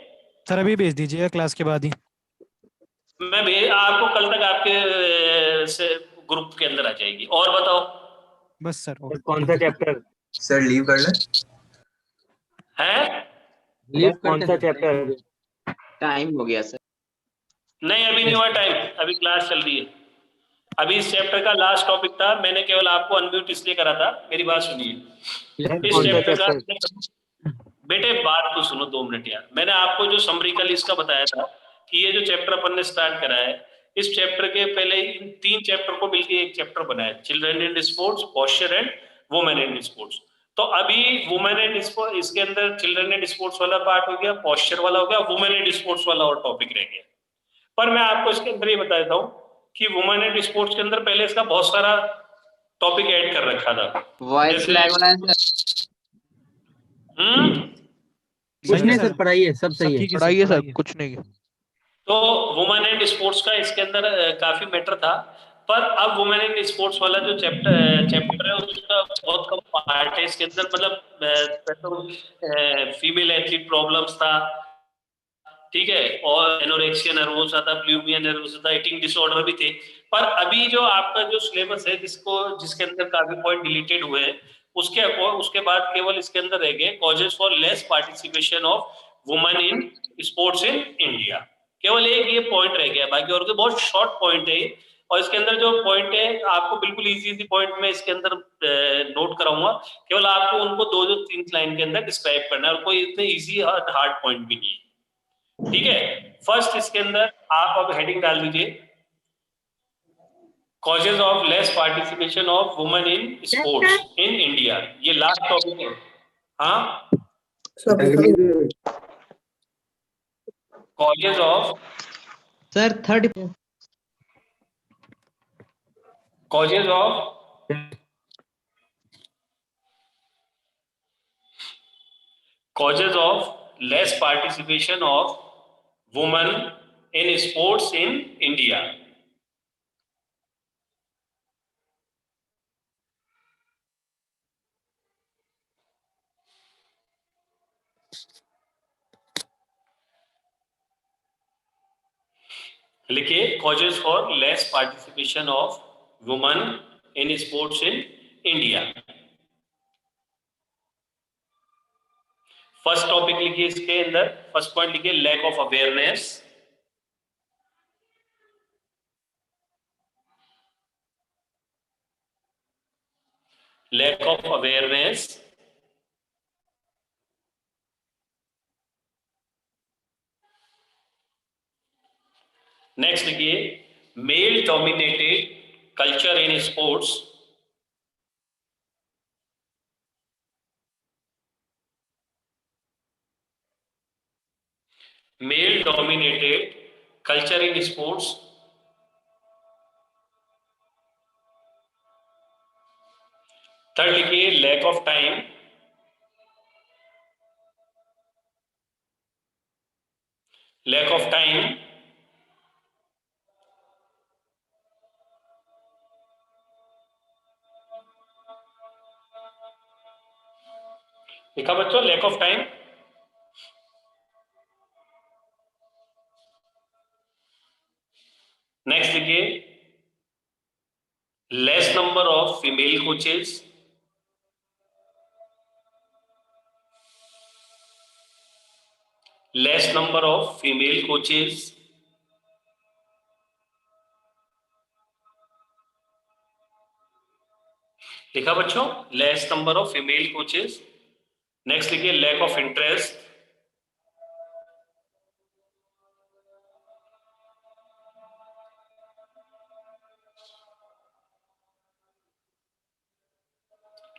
सर अभी भेज दीजिएगा क्लास के बाद ही। मैं आपको कल तक आपके से ग्रुप के अंदर आ जाएगी। और बताओ बस सर। कौन सा चैप्टर? सर लीव कर लें? है? कौन सा चैप्टर? टाइम हो गया सर। नहीं अभी नहीं हुआ टाइम, अभी क्लास चल रही है। अभी इस चैप्टर का लास्ट टॉपिक था, मैंने केवल आपको अनम्यूट इसलिए करा था, मेरी बात सुनिए। इस चैप्टर का बेटे बात तो सुनो 2 मिनट यार। मैंने आपको जो समरी कल इसका बताया था कि ये जो चैप्टर अपन ने स्टार्ट करा है, इस चैप्टर के पहले इन 3 चैप्टर को मिलकर एक चैप्टर बना है, children in sports, posture and women in sports. तो अभी वुमेन एंड स्पोर्ट्स, इसके अंदर चिल्ड्रन एंड स्पोर्ट्स वाला पार्ट हो गया, पोस्चर वाला हो गया, वुमेन एंड स्पोर्ट्स वाला और टॉपिक रह गया। पर मैं आपको इसके अंदर ये बता देता हूँ कि वुमेन एंड स्पोर्ट्स के अंदर पहले इसका बहुत सारा टॉपिक ऐड कर रखा था। वॉइस लैग हो रहा है सर। कुछ नहीं सर, पढ़ाइए, सब सही है। पढ़ाइए सर, कुछ नहीं। तो वुमेन एंड स्पोर्ट्स का इसके अंदर काफी मैटर था, पर अब वुमेन एंड स्पोर्ट्स वाला जो चैप्टर है उसका बहुत कम पार्ट है इसके अंदर। मतलब फीमेल एथलीट प्रॉब्लम्स था, ठीक है, और एनोरेक्सिया नर्वोसा था, बुलिमिया नर्वोसा था, ईटिंग डिसऑर्डर भी थे। पर अभी जो आपका जो सिलेबस है जिसके अंदर काफी पॉइंट डिलीटेड हुए हैं, उसके बाद केवल इसके अंदर रह गए causes for less participation of women in sports in India. केवल एक ये पॉइंट रह गया, बाकी और के बहुत शॉर्ट पॉइंट है। और इसके अंदर जो पॉइंट है आपको बिल्कुल इजी पॉइंट में इसके अंदर नोट कराऊंगा, केवल आपको उनको 2-3 लाइन के अंदर डिस्क्राइब करना है, और कोई इतने इजी हार्ड पॉइंट भी नहीं है, ठीक है। फर्स्ट इसके अंदर आप अब हेडिंग डाल दीजिए, causes of less participation of women in sports in India. ये लास्ट टॉपिक है। हाँ, causes of sir third causes of less participation of women in sports in India। लिखिए, causes for less participation of women in sports in India। First topic लिखिए, इसके अंदर फर्स्ट पॉइंट लिखिए lack of awareness. Lack of awareness. Next लिखिए male dominated culture in sports. Male dominated culture in sports. Third लिखिए lack of time. Lack of time. लिखा बच्चों, लैक ऑफ टाइम। नेक्स्ट लिखिए less number of female coaches. Less number of female coaches. लिखा बच्चों, less number of female coaches. Next लिखिए lack of interest.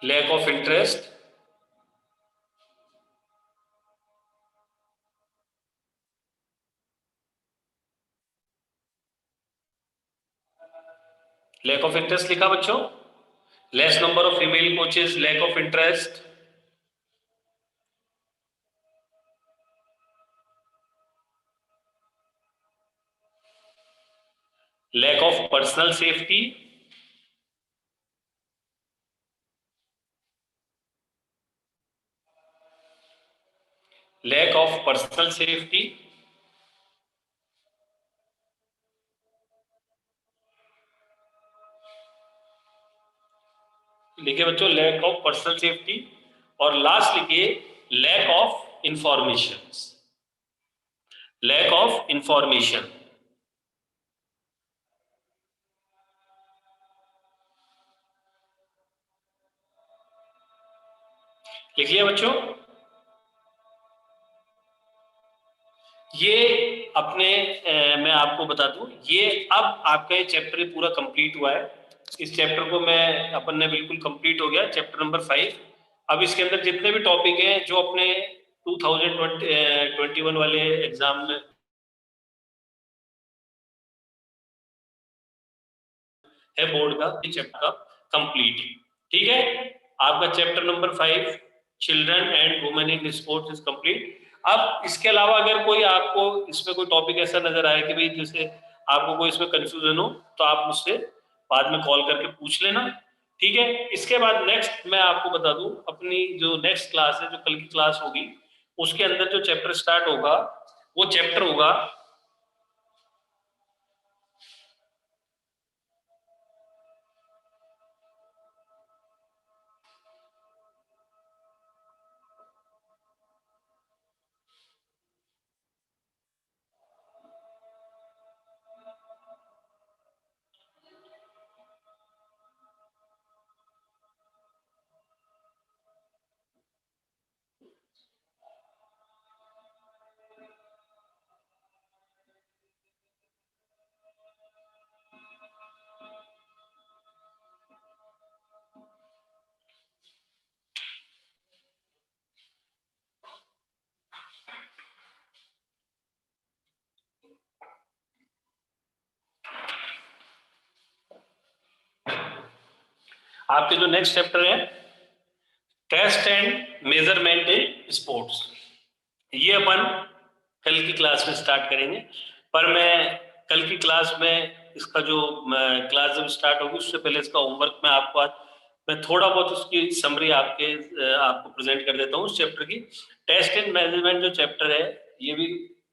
Lack of interest. Lack of interest लिखा बच्चों, less number of female coaches, lack of interest. Lack of personal safety. Lack of personal safety. लिखिए बच्चों लैक ऑफ पर्सनल सेफ्टी। और लास्ट लिखिए lack of information. Lack of information. लिख लिया बच्चों? ये अपने मैं आपको बता दूं, ये अब आपका ये चैप्टर पूरा कंप्लीट हुआ है। इस चैप्टर को मैं अपन ने बिल्कुल कंप्लीट हो गया, चैप्टर नंबर 5। अब इसके अंदर जितने भी टॉपिक हैं जो अपने 2021 वाले एग्जाम में है बोर्ड का, चैप्टर का कंप्लीट। ठीक है, आपका chapter number 5 children and women in sports is complete. अब इसके अलावा अगर कोई आपको इसमें कोई टॉपिक ऐसा नजर आए कि भाई जैसे आपको कोई इसमें कंफ्यूजन हो, तो आप मुझसे बाद में कॉल करके पूछ लेना। ठीक है, इसके बाद नेक्स्ट मैं आपको बता दूं, अपनी जो नेक्स्ट क्लास है, जो कल की क्लास होगी, उसके अंदर जो चैप्टर स्टार्ट होगा वो चैप्टर होगा आपके जो नेक्स्ट चैप्टर है test and measurement in sports. ये अपन कल की क्लास में स्टार्ट करेंगे, पर मैं कल की क्लास में इसका जो क्लास जब स्टार्ट होगी उससे पहले इसका होमवर्क में आपको आज मैं थोड़ा बहुत उसकी समरी आपको प्रेजेंट कर देता हूँ उस चैप्टर की। टेस्ट एंड मैनेजमेंट जो चैप्टर है ये भी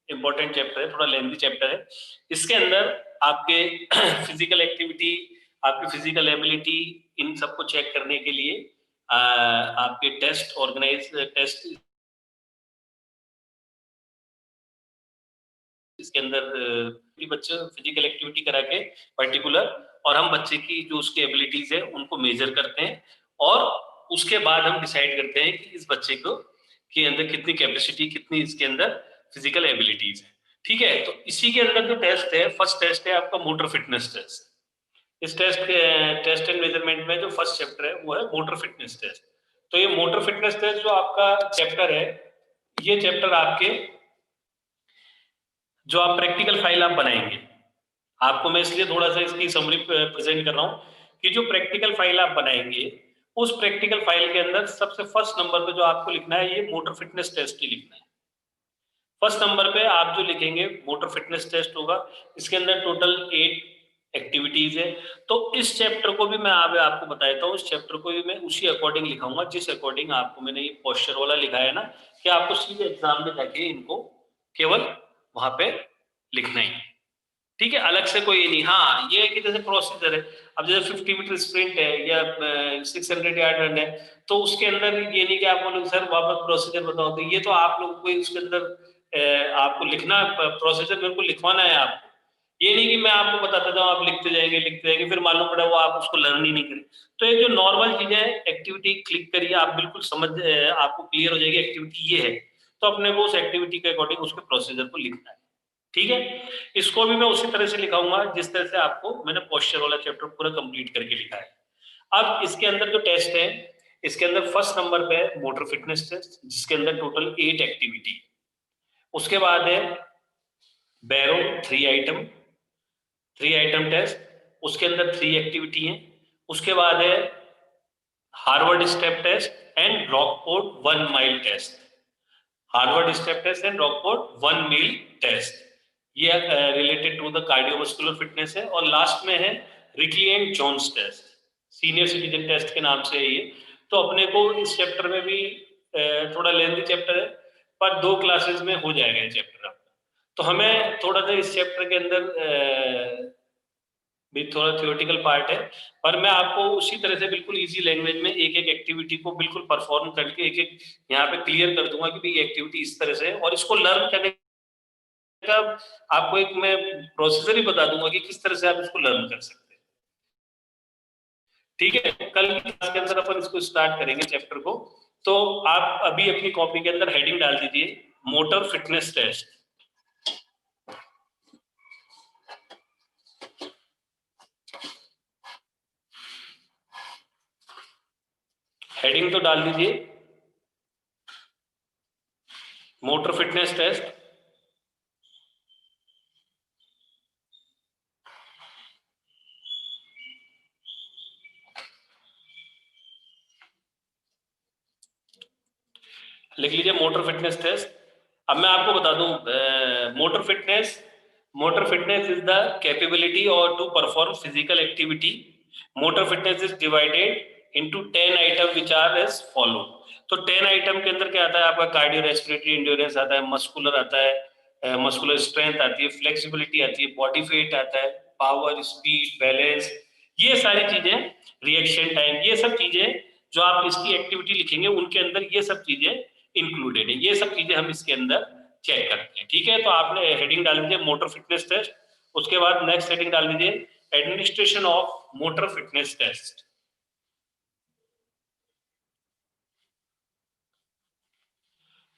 इंपॉर्टेंट चैप्टर है, थोड़ा लेंथी चैप्टर है। इसके अंदर आपके फिजिकल एक्टिविटी, आपकी फिजिकल एबिलिटी, इन सबको चेक करने के लिए आपके टेस्ट इसके अंदर बच्चे फिजिकल एक्टिविटी करा के पर्टिकुलर, और हम बच्चे की जो उसकी एबिलिटीज है उनको मेजर करते हैं, और उसके बाद हम डिसाइड करते हैं कि इस बच्चे को के अंदर कितनी कैपेसिटी, कितनी इसके अंदर फिजिकल एबिलिटीज है। ठीक है, तो इसी के अंदर जो टेस्ट है, फर्स्ट टेस्ट है आपका मोटर फिटनेस टेस्ट। इस टेस्ट एंड मेजरमेंट में जो फर्स्ट चैप्टर है वो है मोटर फिटनेस टेस्ट। तो ये मोटर फिटनेस टेस्ट जो आपका चैप्टर है, ये चैप्टर आपके जो आप प्रैक्टिकल फाइल आप बनाएंगे, आपको मैं इसलिए थोड़ा सा इसकी समरी प्रेजेंट कर रहा हूँ कि जो प्रैक्टिकल फाइल आप बनाएंगे उस प्रैक्टिकल फाइल के अंदर सबसे फर्स्ट नंबर पे जो आपको लिखना है, ये मोटर फिटनेस टेस्ट ही लिखना है। फर्स्ट नंबर पे आप जो लिखेंगे मोटर फिटनेस टेस्ट होगा। इसके अंदर टोटल 8 एक्टिविटीज है। तो इस चैप्टर को भी मैं आपको बता देता हूँ, इस चैप्टर को भी मैं उसी अकॉर्डिंग लिखाऊंगा जिस अकॉर्डिंग आपको मैंने ये पोस्चर वाला लिखा है ना, कि आपको सीधे एग्जाम में जाके इनको केवल वहां पे लिखना ही, ठीक है, अलग से कोई नहीं। हाँ, ये है कि जैसे प्रोसीजर है, अब जैसे 50 मीटर स्प्रिंट है या 600 यार्ड रन है, तो उसके अंदर ये नहीं कि आप बोलोगे सर वापस प्रोसीजर बताओ, तो ये तो आप लोगों को उसके अंदर आपको लिखना, प्रोसीजर मेरे को लिखवाना है आपको। ये नहीं कि मैं आपको बताता जाऊँ आप लिखते जाएंगे फिर मालूम पड़ा वो आप उसको लर्न ही नहीं करें। तो ये जो नॉर्मल चीज है, एक्टिविटी क्लिक करिए, आप बिल्कुल आपको क्लियर हो जाएगी एक्टिविटी ये है, तो अपने को उस एक्टिविटी के अकॉर्डिंग उसके प्रोसीजर को लिखना है। ठीक है, इसको भी मैं उसी तरह से लिखाऊंगा जिस तरह से आपको मैंने पोस्चर वाला चैप्टर पूरा कंप्लीट करके लिखा है। अब इसके अंदर जो टेस्ट है, इसके अंदर फर्स्ट नंबर पे है मोटर फिटनेस टेस्ट, जिसके अंदर टोटल 8 एक्टिविटी। उसके बाद है बैरो 3 आइटम टेस्ट, उसके अंदर 3 एक्टिविटी है। उसके बाद है Harvard step test and Rockport 1 mile test. Harvard step test and Rockport 1 mile test, ये related to the cardiovascular fitness है। और लास्ट में है Rikli and Jones test, senior citizen test के नाम से है ये। तो अपने को इस चैप्टर में भी थोड़ा लेंथी चैप्टर है, पर 2 क्लासेस में हो जाएगा ये चैप्टर आपका। तो हमें थोड़ा सा इस चैप्टर के अंदर भी थोड़ा थियोरेटिकल पार्ट है, पर मैं आपको उसी तरह से बिल्कुल इजी लैंग्वेज में एक एक एक्टिविटी को बिल्कुल परफॉर्म करके एक एक यहाँ पे क्लियर कर दूंगा कि भाई एक्टिविटी इस तरह से है, और इसको लर्न करने का आपको एक मैं प्रोसीजर ही बता दूंगा कि किस तरह से आप इसको लर्न कर सकते हैं। ठीक है, कल की क्लास के अंदर अपन इसको स्टार्ट करेंगे चैप्टर को, तो आप अभी अपनी कॉपी के अंदर हेडिंग डाल दीजिए मोटर फिटनेस टेस्ट। हेडिंग तो डाल दीजिए मोटर फिटनेस टेस्ट। लिख लीजिए मोटर फिटनेस टेस्ट। अब मैं आपको बता दूं motor fitness is the capability और to perform physical activity. Motor fitness is divided into 10 item which are as follow. तो 10 आइटम के अंदर क्या आता है आपका, कार्डियो रेस्पिरेटरी एंड्योरेंस आता है, मस्कुलर आता है, मस्कुलर स्ट्रेंथ आती है, फ्लेक्सिबिलिटी आती है, बॉडी वेट आता है, पावर, स्पीड, बैलेंस, ये सारी चीजें, रिएक्शन टाइम, ये सब चीजें जो आप इसकी एक्टिविटी लिखेंगे उनके अंदर ये सब चीजें इंक्लूडेड है। ये सब चीजें हम इसके अंदर चेक करते हैं। ठीक है, तो आपने हेडिंग डाल दीजिए मोटर फिटनेस टेस्ट। उसके बाद नेक्स्ट हेडिंग डाल दीजिए administration of motor fitness test.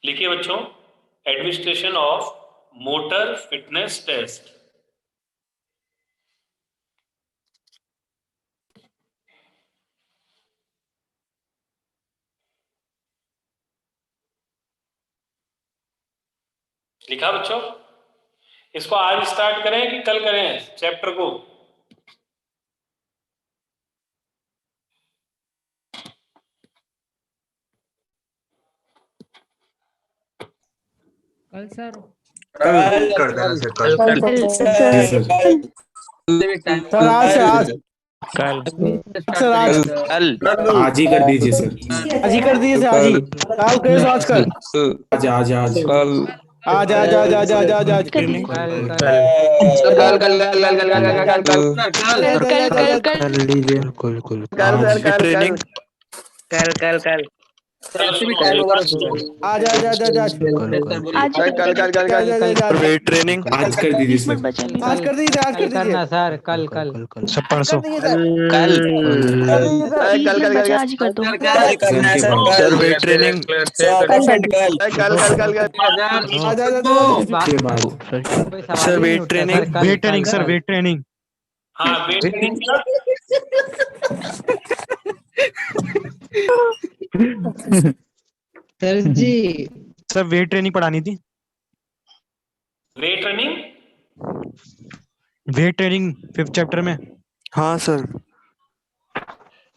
लिखिए बच्चों administration of motor fitness test. लिखा बच्चों? इसको आज स्टार्ट करें कि कल करें चैप्टर को? कल सर कल कर देना सर, कल। सर आज कल सर आज आज ही कर दीजिए सर। आज ही कर दिए सर, आज ही कल करे सो आज कल आज आज आज आज आज आज आज आज आज आज ट्रेनिंग ट्रेनिंग आज आज आज आज आज वेट ट्रेनिंग आज कर दीजिए सर। आज कर दीजिए, आज कर दीजिए सर कल कल सब परसों आज कर दो। सर वेट ट्रेनिंग आज आज के बाद sir weight training sir weight training हाँ वेट ट्रेनिंग सर जी सर वेट ट्रेनिंग पढ़ानी थी। वेट ट्रेनिंग 5th चैप्टर में। हाँ सर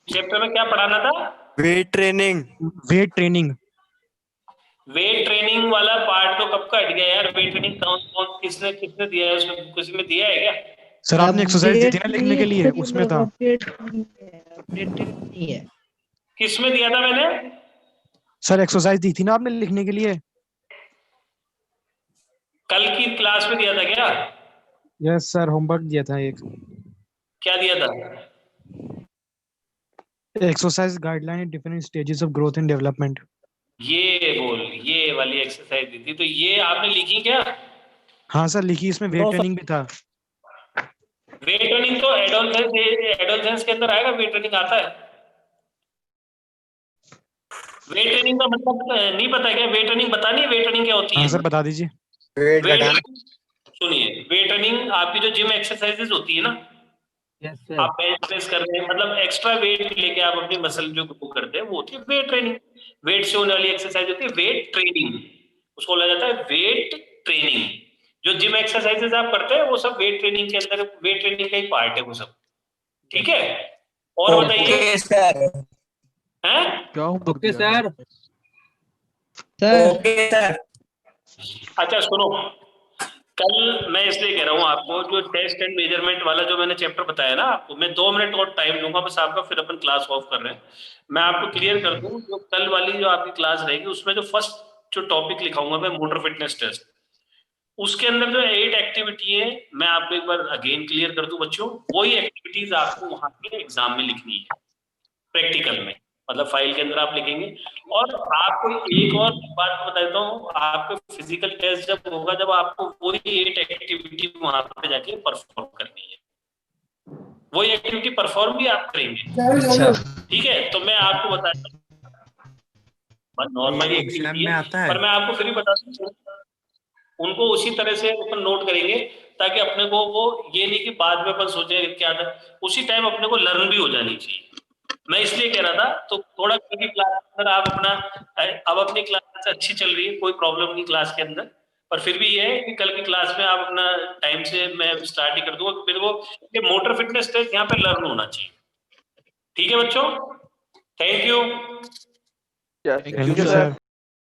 चैप्टर में क्या पढ़ाना था? वेट ट्रेनिंग वाला पार्ट तो कब का हट गया यार। वेट ट्रेनिंग कौन किसने दिया है उसमें? किसी में दिया है क्या? सर आपने एक्सरसाइज दी थी ना लिखने के लिए, उसमें था। किस में दिया था मैंने? सर एक्सरसाइज दी थी ना आपने लिखने के लिए। कल की क्लास में दिया था क्या? यस सर होमवर्क दिया था एक। क्या दिया था? Exercise guideline in different stages of growth and development. ये वाली एक्सरसाइज दी थी, तो ये आपने लिखी क्या? हाँ सर लिखी, इसमें वेट ट्रेनिंग भी था। वेट ट्रेनिंग तो एडोलसेंस के अंदर आएगा। वेट ट्रेनिंग आता है। वेट ट्रेनिंग का मतलब नहीं पता क्या? वेट ट्रेनिंग बतानी है वेट ट्रेनिंग क्या होती है? हाँ सर बता दीजिए। सुनिए, वेट ट्रेनिंग आपकी जो जिम एक्सरसाइजेज होती है ना, आप बेंच प्रेस कर रहे हैं, मतलब एक्स्ट्रा वेट लेके आप अपनी मसल जो ग्रो करते हैं वो होती है वेट ट्रेनिंग। वेट से होने वाली एक्सरसाइज होती है वेट ट्रेनिंग, उसको बोला जाता है वेट ट्रेनिंग। जो जिम एक्सरसाइजेज आप करते हैं वो सब वेट ट्रेनिंग के अंदर, वेट ट्रेनिंग का ही पार्ट है वो सब। ठीक है, और बताइए हैं? Okay sir. अच्छा सुनो, कल मैं इसलिए कह रहा हूँ आपको, जो टेस्ट एंड मेजरमेंट वाला जो मैंने चैप्टर बताया ना आपको, मैं 2 मिनट और टाइम लूंगा बस आपका, फिर अपन क्लास ऑफ कर रहे हैं। मैं आपको क्लियर कर दूं, जो कल वाली जो आपकी क्लास रहेगी उसमें जो फर्स्ट जो टॉपिक लिखाऊंगा मैं मोटर फिटनेस टेस्ट, उसके अंदर जो 8 एक्टिविटी है मैं आपको एक बार अगेन क्लियर कर दूं बच्चों, वही एक्टिविटीज आपको वहां पे एग्जाम में लिखनी है प्रैक्टिकल में, मतलब फाइल के अंदर आप लिखेंगे। और आपको एक और बात बता देता हूँ, आपको फिजिकल टेस्ट जब होगा जब आपको वही 8 एक्टिविटी वहां पे जाके परफॉर्म करनी है, वही एक्टिविटी परफॉर्म भी आप करेंगे। ठीक है, तो मैं आपको बताता हूँ नॉर्मली ये एग्जाम में आता है। पर मैं आपको फिर भी बता दूं, उनको उसी तरह से अपन नोट करेंगे ताकि अपने को वो ये नहीं कि बाद में अपन सोचे क्या था, उसी टाइम अपने को लर्न भी हो जानी चाहिए। मैं इसलिए कह रहा था, तो थोड़ा कभी क्लास के अंदर आप अपना, अब अपनी क्लास अच्छी चल रही है, कोई प्रॉब्लम नहीं क्लास के अंदर, पर फिर भी ये है कि कल की क्लास में आप अपना टाइम से मैं स्टार्ट ही कर दूंगा, मेरे को ये मोटर फिटनेस टेस्ट यहाँ पे लर्न होना चाहिए। ठीक है बच्चों, thank you. Thank you sir.